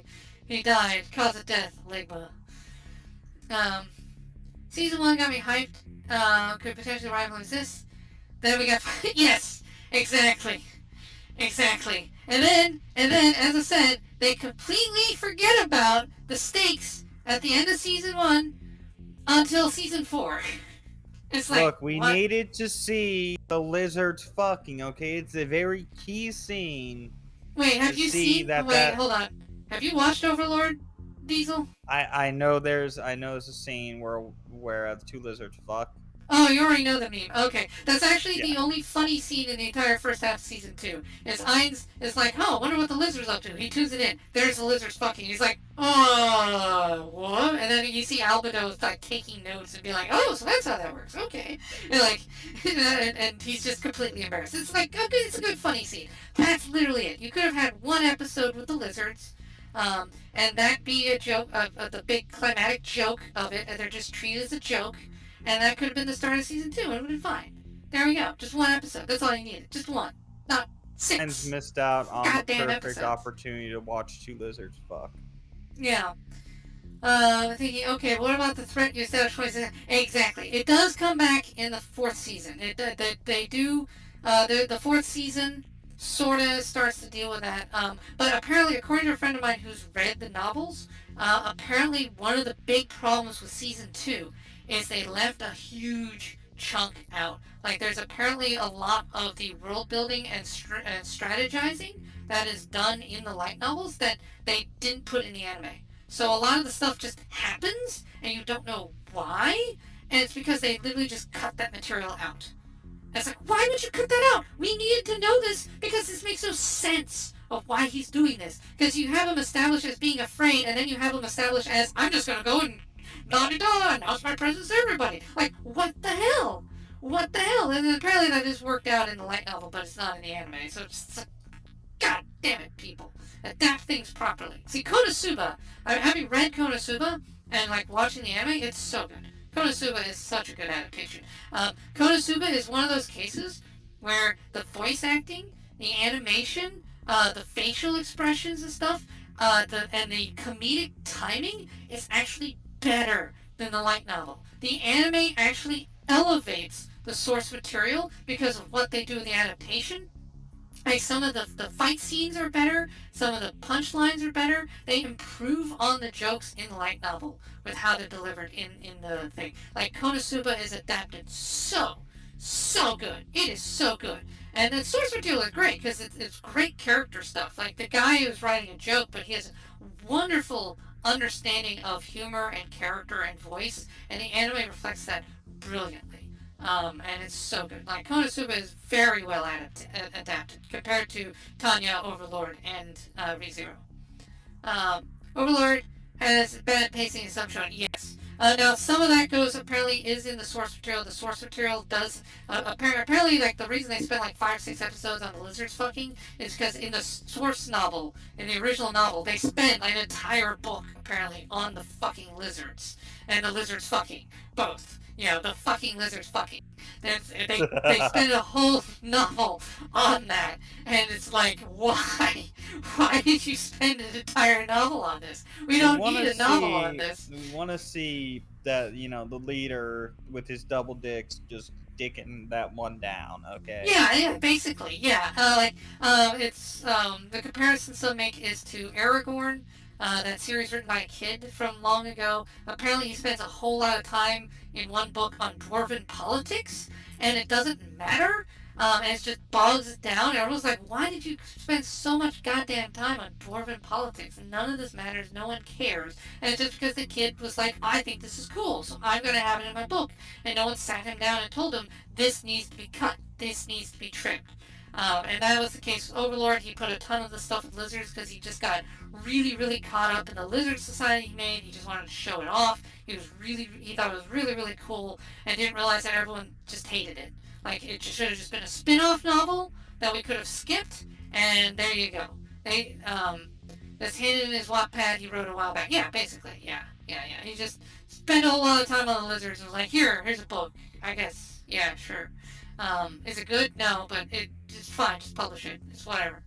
He died. Cause of death, Ligma. Um, season 1 got me hyped. Could potentially rival this. Then we got yes, exactly. And then, as I said, they completely forget about the stakes at the end of season 1 until season 4. It's like, Look, we what? needed to see the lizards fucking, okay? It's a very key scene Wait, to have you see seen? that Wait, that hold on. Have you watched Overlord, Diesel? I know there's a scene where the two lizards fuck. Oh, you already know the meme. Okay, that's actually Yeah. the only funny scene in the entire first half of season 2. Is Heinz is like, oh, I wonder what the lizard's up to. He tunes it in. There's the lizard's fucking. He's like, oh, what? And then you see Albedo like taking notes and be like, oh, so that's how that works. Okay, and like, and he's just completely embarrassed. It's like, okay, it's a good funny scene. That's literally it. You could have had one episode with the lizards. And that be a joke of the big climatic joke of it, and they're just treated as a joke, and that could have been the start of season 2. It would have been fine. There we go. Just one episode. That's all you needed. Just one. Not Heinz 6 missed out on the goddamn perfect episodes. opportunity to watch two lizards fuck. Yeah. Thinking, okay, what about the threat you established twice? Exactly. It does come back in the 4th season. They do, the 4th season sort of starts to deal with that. But apparently, according to a friend of mine who's read the novels, apparently one of the big problems with season 2 is they left a huge chunk out. Like, there's apparently a lot of the world building and strategizing that is done in the light novels that they didn't put in the anime. So a lot of the stuff just happens, and you don't know why, and it's because they literally just cut that material out. And it's like, why would you cut that out? We needed to know this because this makes no sense of why he's doing this. Because you have him established as being afraid, and then you have him established as, I'm just gonna go and da-da-da, announce my presence to everybody. Like, what the hell? What the hell? And then apparently that is worked out in the light novel, but it's not in the anime. So it's like, God damn it, people. Adapt things properly. See, Konosuba, having read Konosuba and like watching the anime, it's so good. Konosuba is such a good adaptation. Konosuba is one of those cases where the voice acting, the animation, the facial expressions and stuff, and the comedic timing is actually better than the light novel. The anime actually elevates the source material because of what they do in the adaptation. Like some of the fight scenes are better, some of the punchlines are better. They improve on the jokes in the light novel with how they're delivered in the thing. Like Konosuba is adapted so good. It is so good. And the source material is great because it's great character stuff. Like the guy who's writing a joke, but he has wonderful understanding of humor and character and voice, and the anime reflects that brilliantly. And it's so good. Like Konosuba is very well adapted compared to Tanya, Overlord, and ReZero. Overlord has bad pacing and some showing, yes. Now some of that goes apparently is in the source material. The source material does apparently like the reason they spent like 5 or 6 episodes on the lizards fucking is because in the source novel, in the original novel, they spent an entire book apparently on the fucking lizards and the lizards fucking both. You know, the fucking lizards fucking. They spend a whole novel on that, and it's like, why? Why did you spend an entire novel on this? We don't need a novel on this. We want to see that, you know, the leader with his double dicks just dicking that one down, okay? Yeah, basically, yeah. It's the comparison some make is to Aragorn, that series written by a kid from long ago. Apparently, he spends a whole lot of time in one book on dwarven politics, and it doesn't matter. And it just bogs it down. And everyone's like, why did you spend so much goddamn time on dwarven politics? None of this matters. No one cares. And it's just because the kid was like, I think this is cool, so I'm going to have it in my book. And no one sat him down and told him, this needs to be cut. This needs to be trimmed. And that was the case with Overlord. He put a ton of the stuff with lizards because he just got really caught up in the lizard society he made. He just wanted to show it off. He thought it was really cool, and didn't realize that everyone just hated it. Like it should have just been a spin-off novel that we could have skipped, and there you go. That's hidden in his Wattpad he wrote a while back. Yeah, basically, yeah. He just spent a whole lot of time on the lizards and was like, here's a book. I guess, yeah, sure. Is it good? No, but it's fine. Just publish it. It's whatever.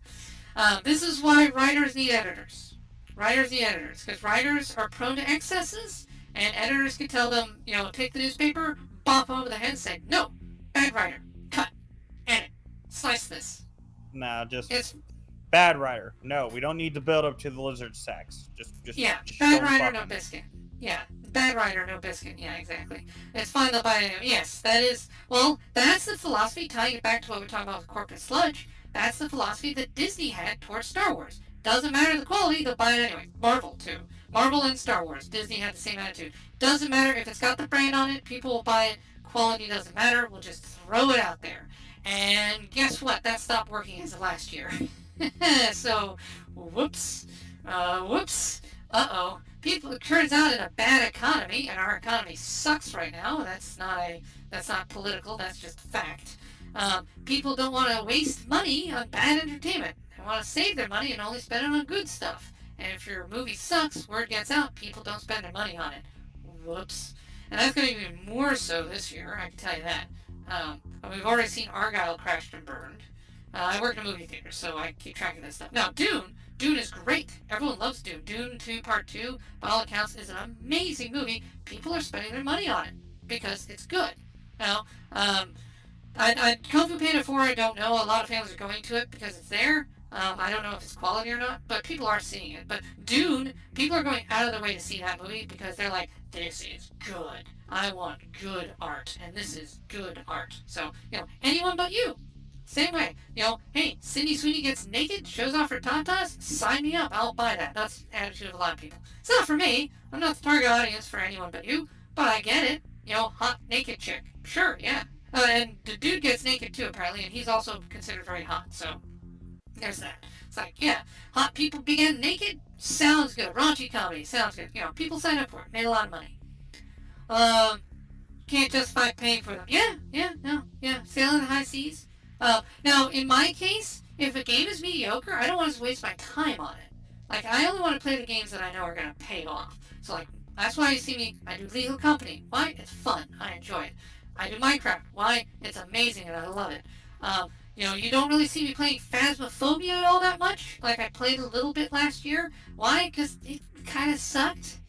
This is why writers need editors. Writers need editors because writers are prone to excesses, and editors can tell them, take the newspaper, bop them over the head, and say, no, bad writer, cut, edit, slice this. Nah, It's bad writer. No, we don't need to build up to the lizard sex. Just yeah, just bad don't writer, fuck no 'em. biscuit. Yeah, bad writer, no biscuit. Yeah, exactly. It's fine, they'll buy it anyway. Yes, that is. Well, that's the philosophy, tying it back to what we talked about with corporate sludge. That's the philosophy that Disney had towards Star Wars. Doesn't matter the quality, they'll buy it anyway. Marvel, too. Marvel and Star Wars. Disney had the same attitude. Doesn't matter if it's got the brand on it, people will buy it. Quality doesn't matter, we'll just throw it out there. And guess what? That stopped working as of last year. So, whoops. Whoops. Uh-oh. People, it turns out in a bad economy, and our economy sucks right now. That's not political. That's just fact. People don't want to waste money on bad entertainment. They want to save their money and only spend it on good stuff. And if your movie sucks, word gets out, people don't spend their money on it. Whoops. And that's going to be even more so this year, I can tell you that. We've already seen Argyle crashed and burned. I work in a movie theater, so I keep track of this stuff. Now, Dune is great. Everyone loves Dune. Dune 2 Part 2, by all accounts, is an amazing movie. People are spending their money on it because it's good. Now, Kung Fu Panda 4, I don't know. A lot of fans are going to it because it's there. I don't know if it's quality or not, but people are seeing it. But Dune, people are going out of their way to see that movie because they're like, this is good. I want good art, and this is good art. So, anyone but you. Same way. Hey, Sydney Sweeney gets naked, shows off her tatas, sign me up. I'll buy that. That's the attitude of a lot of people. It's not for me. I'm not the target audience for anyone but you, but I get it. Hot naked chick. Sure, yeah. And the dude gets naked too, apparently, and he's also considered very hot, so there's that. It's like, yeah, hot people began naked? Sounds good. Raunchy comedy, sounds good. People sign up for it. Made a lot of money. Can't justify paying for them. Yeah. Sailing the high seas. Now, in my case, if a game is mediocre, I don't want to waste my time on it. Like, I only want to play the games that I know are going to pay off. So, like, that's why you see me, I do Legal Company. Why? It's fun. I enjoy it. I do Minecraft. Why? It's amazing and I love it. You don't really see me playing Phasmophobia all that much. Like, I played a little bit last year. Why? Because it kind of sucked.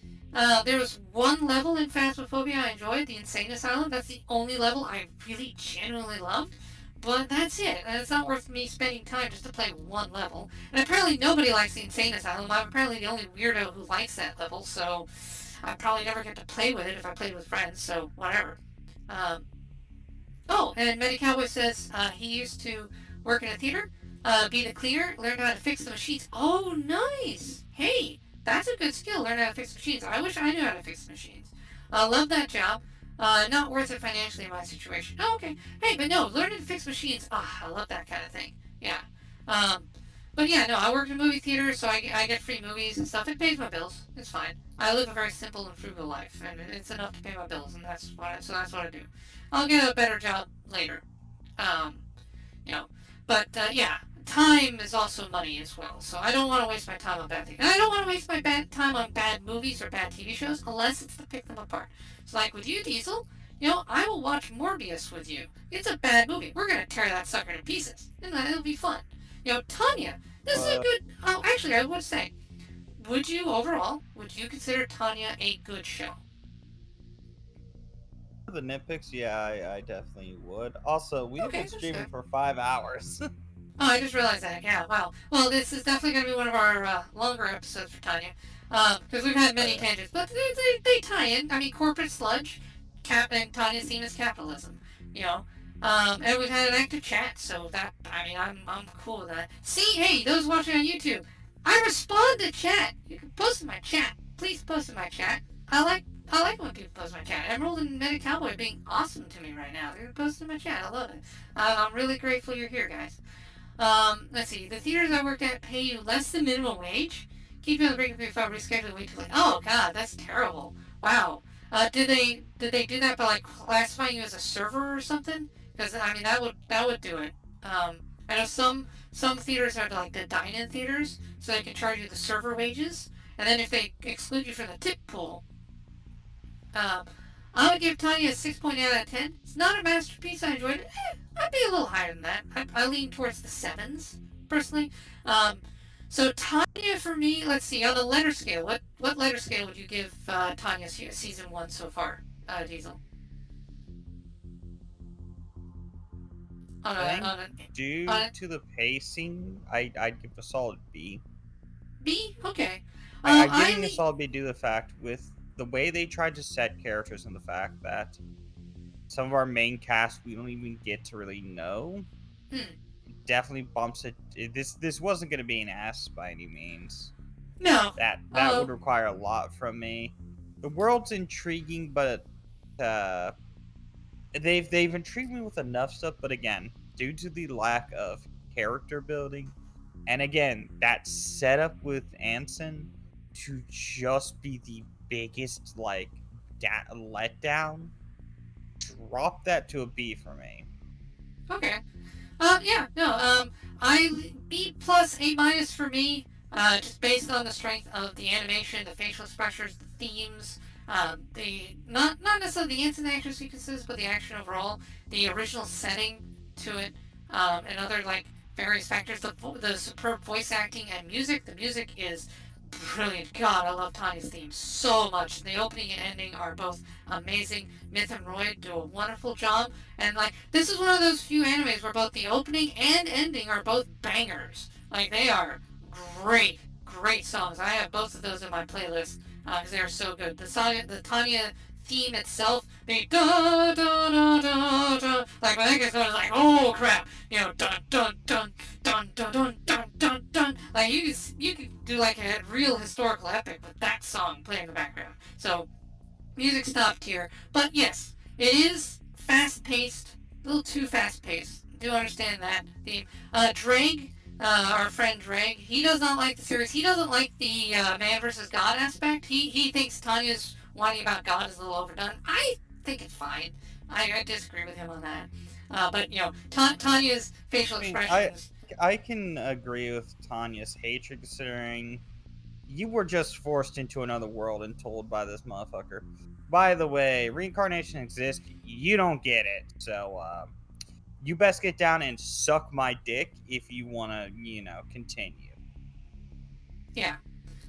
There was one level in Phasmophobia I enjoyed, the Insane Asylum. That's the only level I really genuinely loved. But that's it. And it's not worth me spending time just to play one level. And apparently nobody likes the Insane Asylum. I'm apparently the only weirdo who likes that level, so I probably never get to play with it if I played with friends, so whatever. Um, and Medi Cowboy says he used to work in a theater, be the cleaner, learn how to fix the machines. Oh, nice! Hey, that's a good skill, learn how to fix machines. I wish I knew how to fix machines. Love that job. Not worth it financially in my situation. Oh, okay. Hey, but no, learning to fix machines. I love that kind of thing. Yeah. Um, but yeah, no, I work in a movie theater, so I get free movies and stuff. It pays my bills. It's fine. I live a very simple and frugal life, and it's enough to pay my bills, and that's what I do. I'll get a better job later. Um, you know, but yeah, time is also money as well. So I don't want to waste my time on bad things. And I don't want to waste my time on bad movies or bad TV shows unless it's to pick them apart. So like with you, Diesel, I will watch Morbius with you. It's a bad movie. We're gonna tear that sucker to pieces, and it'll be fun. Tanya, this is a good. Oh, actually, I would say, would you consider Tanya a good show? The nitpicks, yeah, I definitely would. Also, we've Okay, been that's streaming good. for 5 hours. Oh, I just realized that. Yeah, wow. Well, this is definitely going to be one of our longer episodes for Tanya, because we've had many Yeah. tangents, but they tie in. I mean, corporate sludge, and Tanya's theme is capitalism. You know, and we've had an active chat, so that I'm cool with that. See, hey, those watching on YouTube, I respond to chat. You can post in my chat. Please post in my chat. I like when people post in my chat. Emerald and Meta Cowboy are being awesome to me right now. They're posting in my chat. I love it. I'm really grateful you're here, guys. Let's see. The theaters I worked at pay you less than minimum wage. Keep you on the brink of your phone, reschedule way too late. Oh God, that's terrible. Wow. Did they do that by like classifying you as a server or something? Because I mean that would do it. I know some theaters are like the dine-in theaters, so they can charge you the server wages, and then if they exclude you from the tip pool, um, I would give Tanya a 6.8 out of 10. It's not a masterpiece. I enjoyed it. I'd be a little higher than that. I lean towards the sevens, personally. Um, so Tanya, for me, let's see, on the letter scale, what letter scale would you give Tanya's season one so far, Diesel? On I a think on a on due a to the pacing, I'd give a solid B. B? Okay. I'm I giving a lean. solid B due to the fact with the way they tried to set characters and the fact that some of our main cast we don't even get to really know Hmm. definitely bumps this wasn't going to be an ass by any means. No. That would require a lot from me. The world's intriguing, but uh they've intrigued me with enough stuff, but again, due to the lack of character building, and again, that setup with Anson to just be the biggest like letdown, drop that to a B for me. Okay. Yeah, no, B plus A minus for me, just based on the strength of the animation, the facial expressions, the themes, the not necessarily the instant action sequences, but the action overall, the original setting to it, and other like various factors. The superb voice acting and music. The music is brilliant. God, I love Tanya's theme so much. The opening and ending are both amazing. Myth and Roy do a wonderful job. And like this is one of those few animes where both the opening and ending are both bangers. Like they are great, great songs. I have both of those in my playlist because they are so good. The Tanya theme itself, the da da da da da, like when that gets going, it's like oh crap, you know, dun dun dun dun dun dun dun dun dun. Like you could do like a real historical epic with that song playing in the background. So music's top tier, but yes, it is fast paced, a little too fast paced. Do understand that theme. Drake, our friend Drake, he does not like the series. He doesn't like the man versus God aspect. He thinks Tanya's whining about God is a little overdone. I think it's fine. I disagree with him on that. But you know, Tanya's facial I mean, expressions. I can agree with Tanya's hatred considering you were just forced into another world and told by this motherfucker. By the way, reincarnation exists. You don't get it. So, you best get down and suck my dick if you want to, continue. Yeah.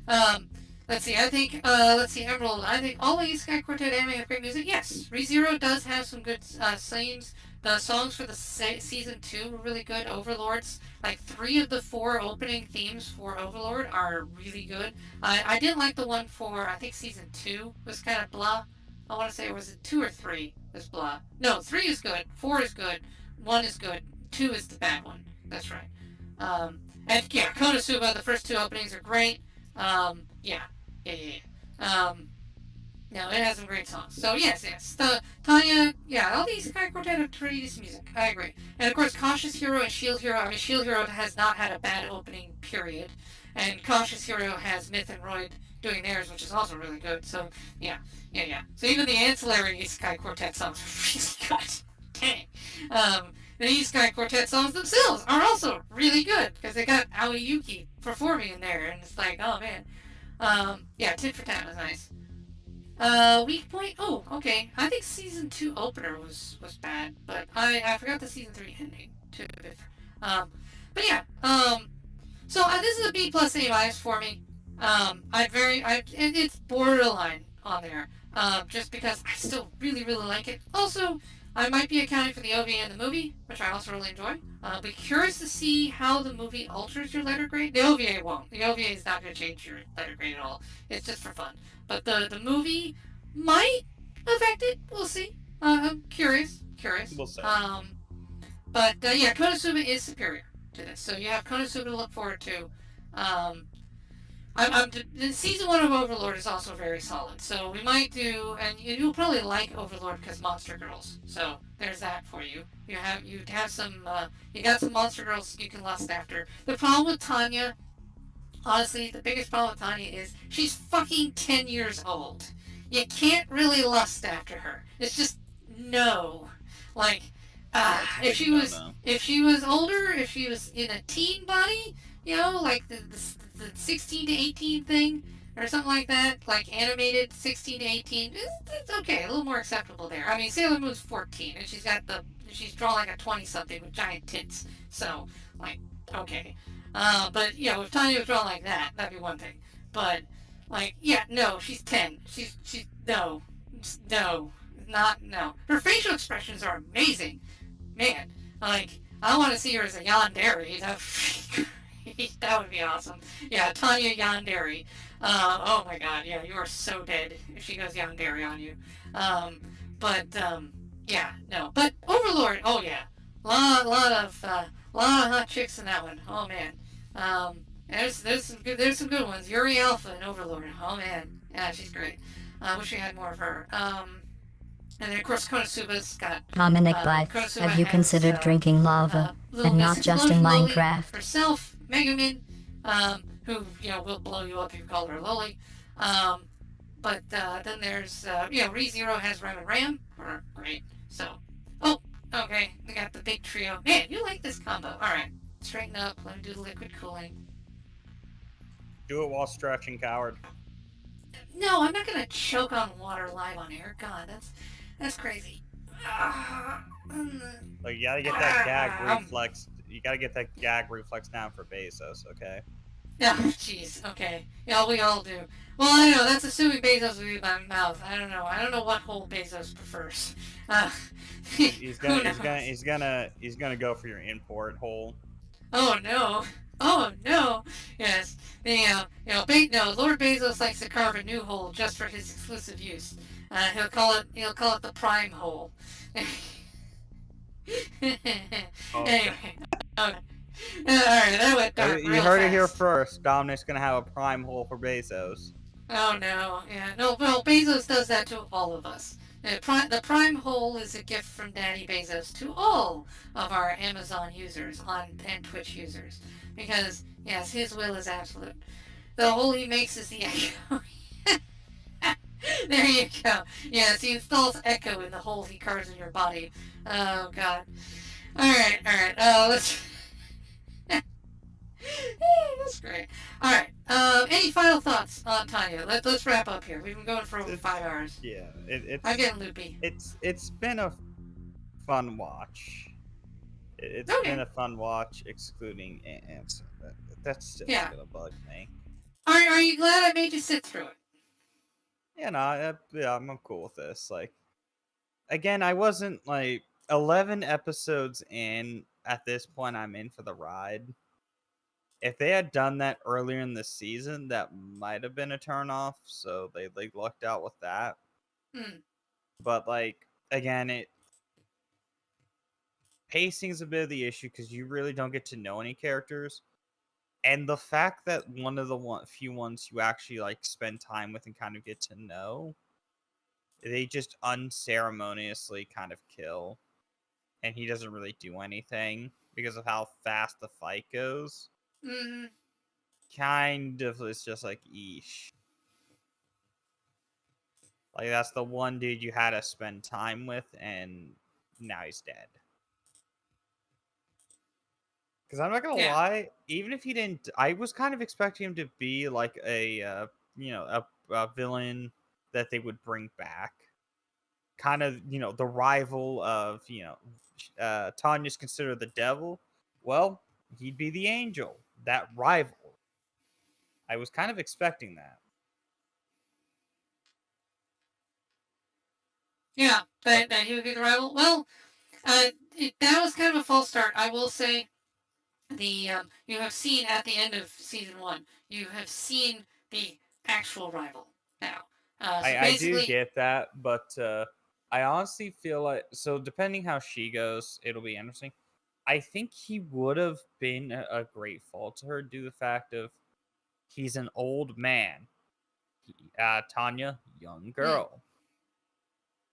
Um, let's see. I think. Let's see. Emerald. I think all the Isekai Quartet anime have great music. Yes, ReZero does have some good themes. The songs for the season 2 were really good. Overlords, like 3 of the 4 opening themes for Overlord are really good. I didn't like the one for I think season 2 was kind of blah. I want to say was it 2 or 3 was blah. No, 3 is good. 4 is good. 1 is good. 2 is the bad one. That's right. And yeah, Konosuba. The first 2 openings are great. Yeah, yeah. No, it has some great songs. So yes. Tanya, yeah, all these Sky Quartet have pretty decent music. I agree. And of course, Cautious Hero and Shield Hero. I mean, Shield Hero has not had a bad opening period, and Cautious Hero has Myth and Royd doing theirs, which is also really good. So yeah. So even the ancillary Sky Quartet songs are really good. Dang. The Sky Quartet songs themselves are also really good because they got Aoi Yuki performing in there, and it's like, oh man. Yeah, Tit for Tat was nice. Weak point. Oh, okay. I think season 2 opener was bad, but I forgot the season 3 ending too. But yeah. So this is a B plus A minus for me. It's borderline on there. Just because I still really like it. Also, I might be accounting for the OVA and the movie, which I also really enjoy. Be curious to see how the movie alters your letter grade. The OVA won't. The OVA is not going to change your letter grade at all. It's just for fun. But the movie might affect it. We'll see. I'm curious. We'll say. But yeah, Konosuba is superior to this. So you have Konosuba to look forward to. Um, the season 1 of Overlord is also very solid. So we might do, and you'll probably like Overlord because Monster Girls. So there's that for you. You have some you got some Monster Girls you can lust after. The problem with Tanya, honestly, the biggest problem with Tanya is she's fucking 10 years old. You can't really lust after her. It's just no. Like, if she was older, if she was in a teen body, like the 16 to 18 thing or something like that, like animated 16 to 18, it's okay, a little more acceptable there. I mean, Sailor Moon's 14 and she's drawn like a 20 something with giant tits, so like okay. But if Tanya was drawn like that, that'd be one thing. But like, yeah, no, she's 10. She's no, no, not no. Her facial expressions are amazing, man. Like, I want to see her as a yandere. That would be great. That would be awesome. Yeah, Tanya Yandere. Oh my god, yeah, you are so dead if she goes yandere on you. Um, but yeah, no. But Overlord, oh yeah, lot of hot chicks in that one. Oh man. There's some good ones. Yuri Alpha and Overlord. Oh man, yeah, she's great. I wish we had more of her. And then of course Konosuba's got Dominic Bytes, Konosuba have you has considered drinking lava? Little And Miss not just in Explosion Loli Minecraft. herself, Megumin, who will blow you up if you call her Loli. Um, but then there's ReZero has Ram and Ram. Great. So, oh, okay, we got the big trio. Man, you like this combo. All right, straighten up. Let me do the liquid cooling. Do it while stretching, coward. No, I'm not gonna choke on water live on air. God, that's crazy. Ah, Like, you gotta get that gag reflex. You gotta get that gag reflex down for Bezos, okay? Yeah, jeez. Okay. Yeah, we all do. Well, I know that's assuming Bezos will be my mouth. I don't know. I don't know what hole Bezos prefers. Uh, He's gonna who he's gonna knows? he's gonna he's gonna go for your import hole. Oh no. Oh no. Yes. No. Lord Bezos likes to carve a new hole just for his exclusive use. He'll call it the prime hole. Oh, Anyway. Okay. All right. That went dark you real heard it here fast. first. Dominic's gonna have a prime hole for Bezos. Oh no, yeah, no. Well, Bezos does that to all of us. The Prime hole is a gift from Daddy Bezos to all of our Amazon users and Twitch users, because yes, his will is absolute. The hole he makes is the echo. There you go. Yes, he installs echo in the hole he carves in your body. Oh God. All right. Let's. That's great. All right. Any final thoughts on Tanya? Let's wrap up here. We've been going for over It's 5 hours. yeah. I'm getting loopy. It's been a fun watch. It's been Okay. a fun watch, excluding ants. That's still Yeah. gonna bug me. Are you glad I made you sit through it? You know, yeah, I'm cool with this. Like, again, I wasn't like 11 episodes in. At this point, I'm in for the ride. If they had done that earlier in the season, that might have been a turnoff. So they like lucked out with that. Hmm. But like again, it pacing is a bit of the issue because you really don't get to know any characters. And the fact that one of the few ones you actually like spend time with and kind of get to know, they just unceremoniously kind of kill, and he doesn't really do anything because of how fast the fight goes. Mm-hmm. Kind of, it's just like eesh. Like that's the one dude you had to spend time with, and now he's dead. Because I'm not gonna Yeah. lie, even if he didn't, I was kind of expecting him to be like a villain that they would bring back, kind of the rival of Tanya's considered the devil. Well, he'd be the angel, that rival. I was kind of expecting that, Yeah. but That he would be the rival. Well, that was kind of a false start. I will say the you have seen at the end of season one, you have seen the actual rival now. So I do basically, get that, but I honestly feel like so depending how she goes, it'll be interesting. I think he would have been a great fall to her due to the fact of he's an old man, Tanya, young hmm, girl,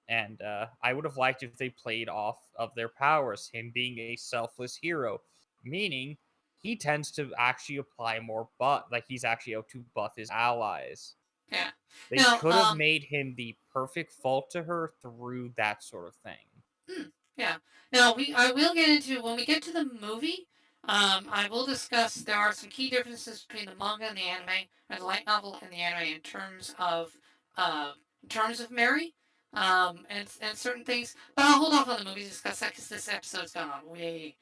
and I would have liked if they played off of their powers, him being a selfless hero, meaning he tends to actually apply more butt, like he's actually able to buff his allies. yeah. They Now, could have made him the perfect fault to her through that sort of thing. Hmm, yeah. Now I will get into when we get to the movie. I will discuss there are some key differences between the manga and the anime, or the light novel and the anime uh, in terms of Mary, and certain things. But I'll hold off on the movie to discuss that because this episode's gone on way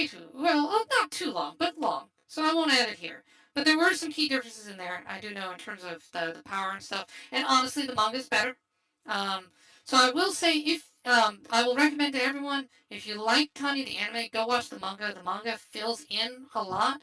too well, not too long, but long. So I won't add it here. But there were some key differences in there. I do know in terms of the power and stuff. And honestly, the manga's better. Um, so I will say if I will recommend to everyone if you like Tanya the anime, go watch the manga. The manga fills in a lot.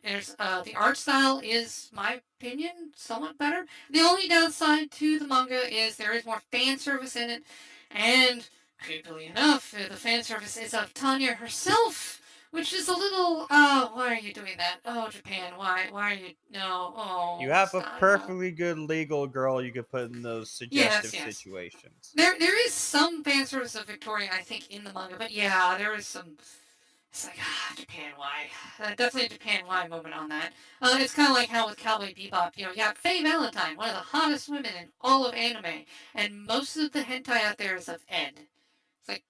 There's the art style is, my opinion, somewhat better. The only downside to the manga is there is more fan service in it, and creepily enough, the fan service is of Tanya herself, which is a little. Why are you doing that? Oh, Japan, why? Why are you? No, You oh, have a stop. perfectly good legal girl you could put in those suggestive Yes. situations. There is some fan service of Victoria, I think, in the manga, but yeah, there is some. It's like, Japan, why? Definitely a Japan, why moment on that. It's kind of like how with Cowboy Bebop, you got Faye Valentine, one of the hottest women in all of anime, and most of the hentai out there is of Ed. It's like,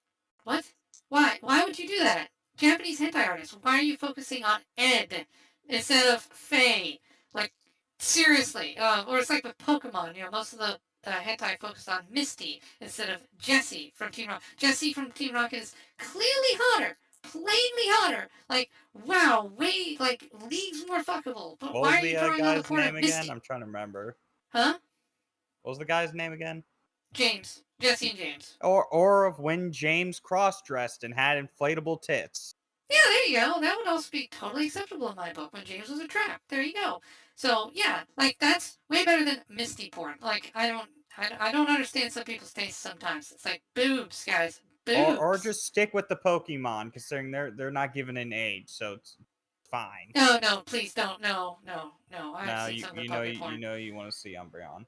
what? Why? Why would you do that? Japanese hentai artists, why are you focusing on Ed instead of Faye? Like, seriously. Or it's like with Pokemon, most of the hentai focused on Misty instead of Jessie from Team Rocket. Jessie from Team Rocket is clearly hotter, plainly hotter. Like, wow, way, like, leagues more fuckable. But What why was are you the drawing on the guy's part name of again? Misty? I'm trying to remember. Huh? What was the guy's name again? James. Jesse and James. Or of when James cross-dressed and had inflatable tits. Yeah, there you go. That would also be totally acceptable in my book when James was a trap. There you go. So yeah, like that's way better than Misty porn. Like I don't understand some people's tastes sometimes. It's like boobs, guys, Or boobs. just stick with the Pokemon, considering they're not given an age, so it's fine. No, please don't. No. I've Now seen some of the Poke porn. you want to see Umbreon.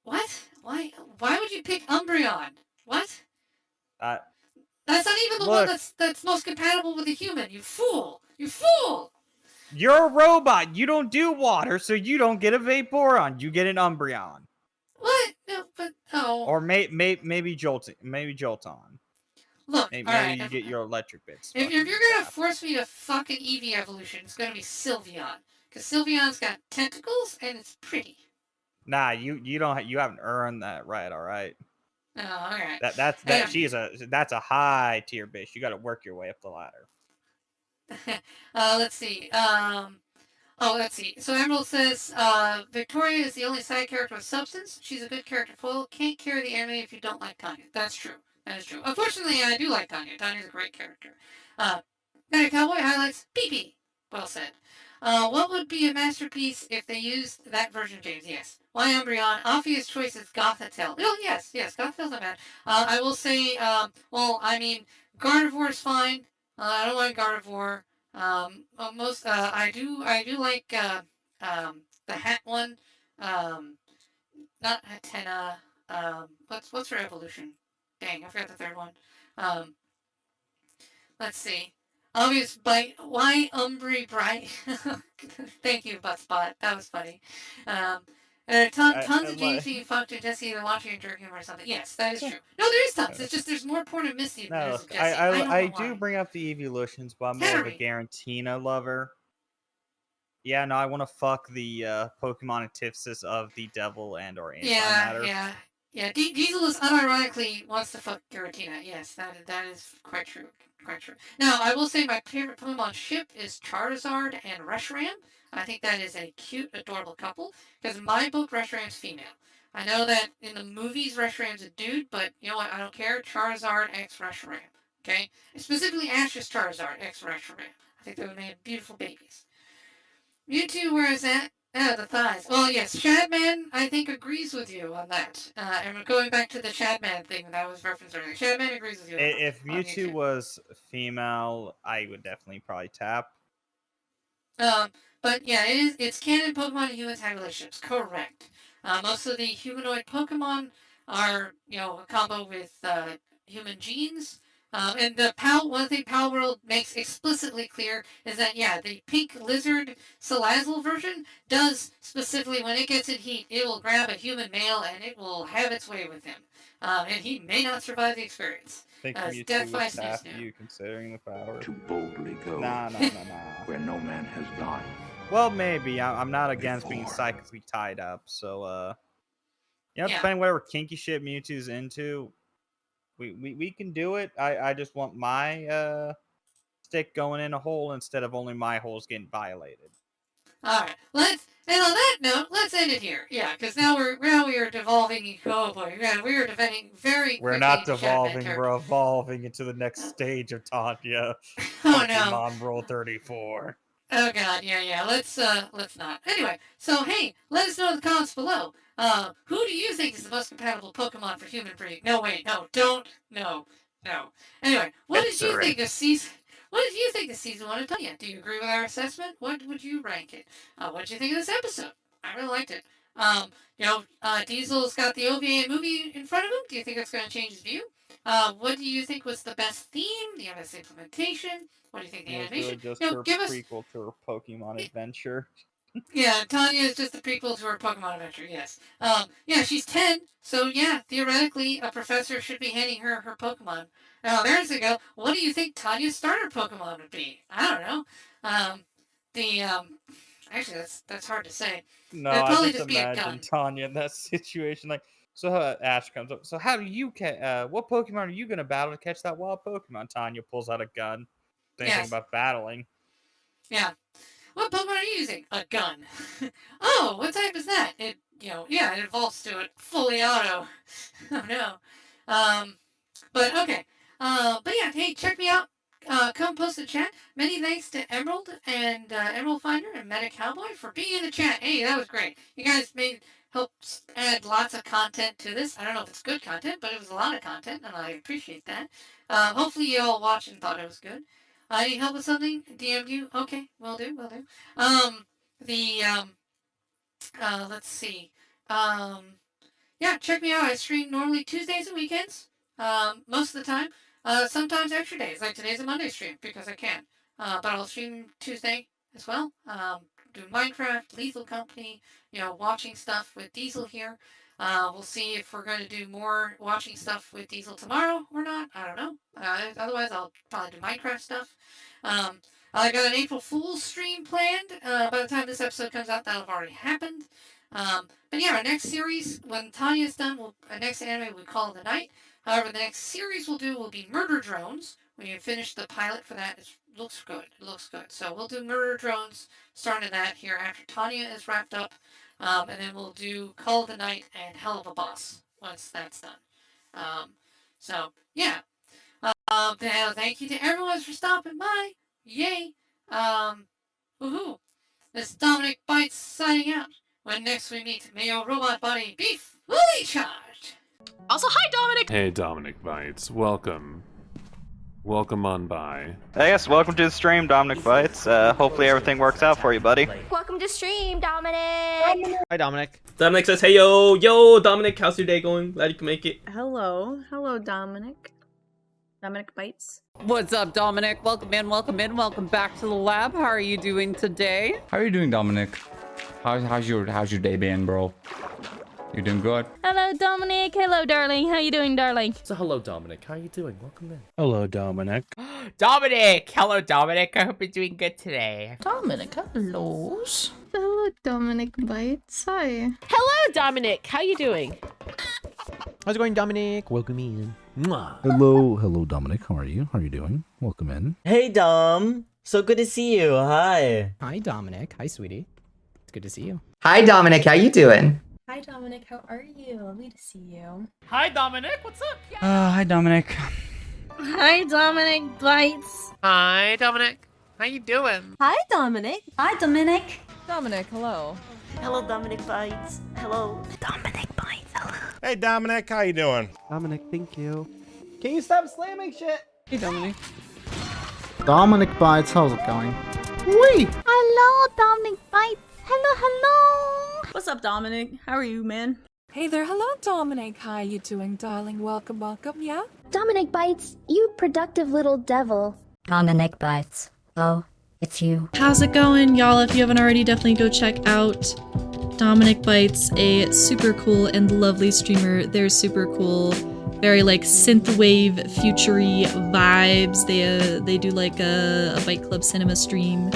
What? Why would you pick Umbreon? What? Uh, That's not even the one Look, that's most compatible with a human. You fool! You fool! you're a robot. You don't do water, so you don't get a Vaporeon. You get an Umbreon. What? No, but oh. Or maybe Jolton. Look, all Maybe right. you get your electric bits. If Fucking you're gonna zapped. force me to fuck an Eevee evolution, it's gonna be Sylveon. Because Sylveon's got tentacles and it's pretty. Nah, you don't. You haven't earned that right. All right. Oh, alright. That's a high tier bitch. You got to work your way up the ladder. Let's see. Let's see. So Emerald says, Victoria is the only side character with substance. She's a good character foil. Can't carry the anime if you don't like Tanya. That's true. That is true. Unfortunately, I do like Tanya. Tanya's a great character. Night Cowboy highlights PP. Well said. What would be a masterpiece if they used that version, James? Yes. Why Umbreon? Obvious choice is Gothitelle. Oh, yes. Gothitelle's not bad. I will say, Gardevoir is fine. I don't like Gardevoir. I do like the hat one. Um, Not Hatena. What's her evolution? Dang, I forgot the third one. Um, let's see. Obvious bite. Why Umbry Bright? Thank you, Buttspot. That was funny. Um, tons of James being fucked and Jesse either watching or jerking him or something. Yes, that is true. No, there is tons. It's just there's more porn of Misty than there is of Jesse. I don't know I why. do bring up the evolutions, but I'm more of a Henry. Garantina lover. Yeah, no, I want to fuck the Pokemon antithesis of the Devil and or Antimatter. Diesel is unironically wants to fuck Giratina. Yes, that is quite true. Quite true. Now, I will say my favorite Pokemon ship is Charizard and Reshiram. I think that is a cute, adorable couple. Because in my book, Reshiram's female. I know that in the movies, Reshiram's a dude, but you know what? I don't care. Charizard x Reshiram. Okay? And specifically Ash's Charizard x Reshiram. I think they would make beautiful babies. Mewtwo, where is that? Oh, the thighs. Well, yes, Shadman, I think, agrees with you on that. And going back to the Shadman thing that was referenced earlier, Shadman agrees with you. If Mewtwo was female, I would definitely probably tap. But yeah, it's canon Pokemon and humans have relationships. Correct. Most of the humanoid Pokemon are, a combo with human genes. And one thing Pal World makes explicitly clear is that, the pink lizard Salazzle version does specifically, when it gets in heat, it will grab a human male and it will have its way with him. And he may not survive the experience. Think Death Mewtwo by would tap Snoo. you, considering the power. To boldly go Nah. where no man has gone. Well, maybe. I'm not against being psychically tied up, so depending whatever kinky shit Mewtwo's into, we can do it. I just want my stick going in a hole instead of only my holes getting violated. All right, and on that note, let's end it here. Yeah, because now we are devolving. Oh boy, we are defending very. We're not devolving. We're evolving into the next stage of Tanya. Oh no! Pokemon Rule 34. Oh God, yeah. Let's not. Anyway, so hey, let us know in the comments below. Who do you think is the most compatible Pokemon for human breed? No, wait, no, don't, no. Anyway, what did you think of season? What did you think of season 1 of Tanya? Do you agree with our assessment? What would you rank it? What did you think of this episode? I really liked it. Diesel's got the OVA movie in front of him. Do you think it's going to change his view? What do you think was the best theme? The best implementation? What do you think the It was animation? really just You know, her give us. prequel to her Pokemon adventure. Yeah, Tanya is just the prequel to her Pokemon adventure. Yes. Yeah, she's 10, so yeah, theoretically, a professor should be handing her her Pokemon. Now, there's a go. What do you think Tanya's starter Pokemon would be? I don't know. Um, the actually, that's hard to say. No, It'd I probably just be a imagine gun. Tanya in that situation. Like, so Ash comes up. So how do you what Pokemon are you gonna battle to catch that wild Pokemon? Tanya pulls out a gun. Anything Yes. about battling? Yeah. What Pokemon are you using? A gun. Oh, what type is that? It it evolves to a fully auto. Oh no. But okay. But yeah, hey, check me out. Come post in chat. Many thanks to Emerald and Emerald Finder and Meta Cowboy for being in the chat. Hey, that was great. You guys helped add lots of content to this. I don't know if it's good content, but it was a lot of content, and I appreciate that. Hopefully you all watched and thought it was good. Need help with something? DM you? Okay, will do. The let's see. Yeah, check me out. I stream normally Tuesdays and weekends, most of the time. Sometimes extra days, like today's a Monday stream because I can. But I'll stream Tuesday as well. Doing Minecraft, Lethal Company, watching stuff with Diesel here. We'll see if we're going to do more watching stuff with Diesel tomorrow or not. I don't know. Otherwise, I'll probably do Minecraft stuff. I got an April Fool's stream planned. By the time this episode comes out, that'll have already happened. But yeah, our next series, when Tanya's done, our next anime we call it the night. However, the next series we'll do will be Murder Drones. We finished the pilot for that. It looks good. So we'll do Murder Drones, starting that here after Tanya is wrapped up. And then we'll do Call of the Night and Hell of a Boss once that's done. So yeah. Thank you to everyone for stopping by. Yay. Woohoo. This is Dominic Bytes signing out. When next we meet, may your robot body be fully charged. Also, hi, Dominic! Hey, Dominic Bytes. Welcome. Welcome on by. Yes, welcome to the stream, Dominic Bytes. Hopefully everything works out for you, buddy. Welcome to stream, Dominic! Hi, Dominic. Dominic says, hey, yo, Dominic, how's your day going? Glad you can make it. Hello, Dominic. Dominic Bytes. What's up, Dominic? Welcome in, welcome back to the lab. How are you doing today? How are you doing, Dominic? How's your day been, bro? You doing good? Hello, Dominic. Hello, darling. How you doing, darling? So, hello, Dominic. How are you doing? Welcome in. Hello, Dominic. Dominic! Hello, Dominic. I hope you're doing good today. Dominic, hello. Hello, Dominic Bytes. Hi. Hello, Dominic. How you doing? How's it going, Dominic? Welcome in. Mwah. Hello, Dominic. How are you? How are you doing? Welcome in. Hey, Dom. So good to see you. Hi. Hi, Dominic. Hi, sweetie. It's good to see you. Hi, Dominic. How you doing? Hi, Dominic. How are you? Lovely to see you. Hi, Dominic. What's up? Hi, Dominic. Hi, Dominic Bytes. Hi, Dominic. How you doing? Hi, Dominic. Hi, Dominic. Dominic, hello. Hello, Dominic Bytes. Hello. Dominic Bytes, hello. Hey, Dominic. How you doing? Dominic, thank you. Can you stop slamming shit? Hey, Dominic. Dominic Bytes, how's it going? Wee! Hello, Dominic Bytes. Hello. What's up, Dominic? How are you, man? Hey there. Hello, Dominic. How you doing, darling? Welcome, yeah? Dominic Bytes, you productive little devil. Dominic Bytes. Oh, it's you. How's it going, y'all? If you haven't already, definitely go check out Dominic Bytes, a super cool and lovely streamer. They're super cool. Very like synthwave, futury vibes. They do like a Byte Club Cinema stream.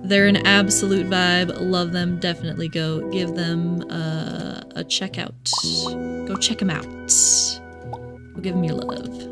They're an absolute vibe. Love them. Definitely go give them a check out. Go check them out. Go give them your love.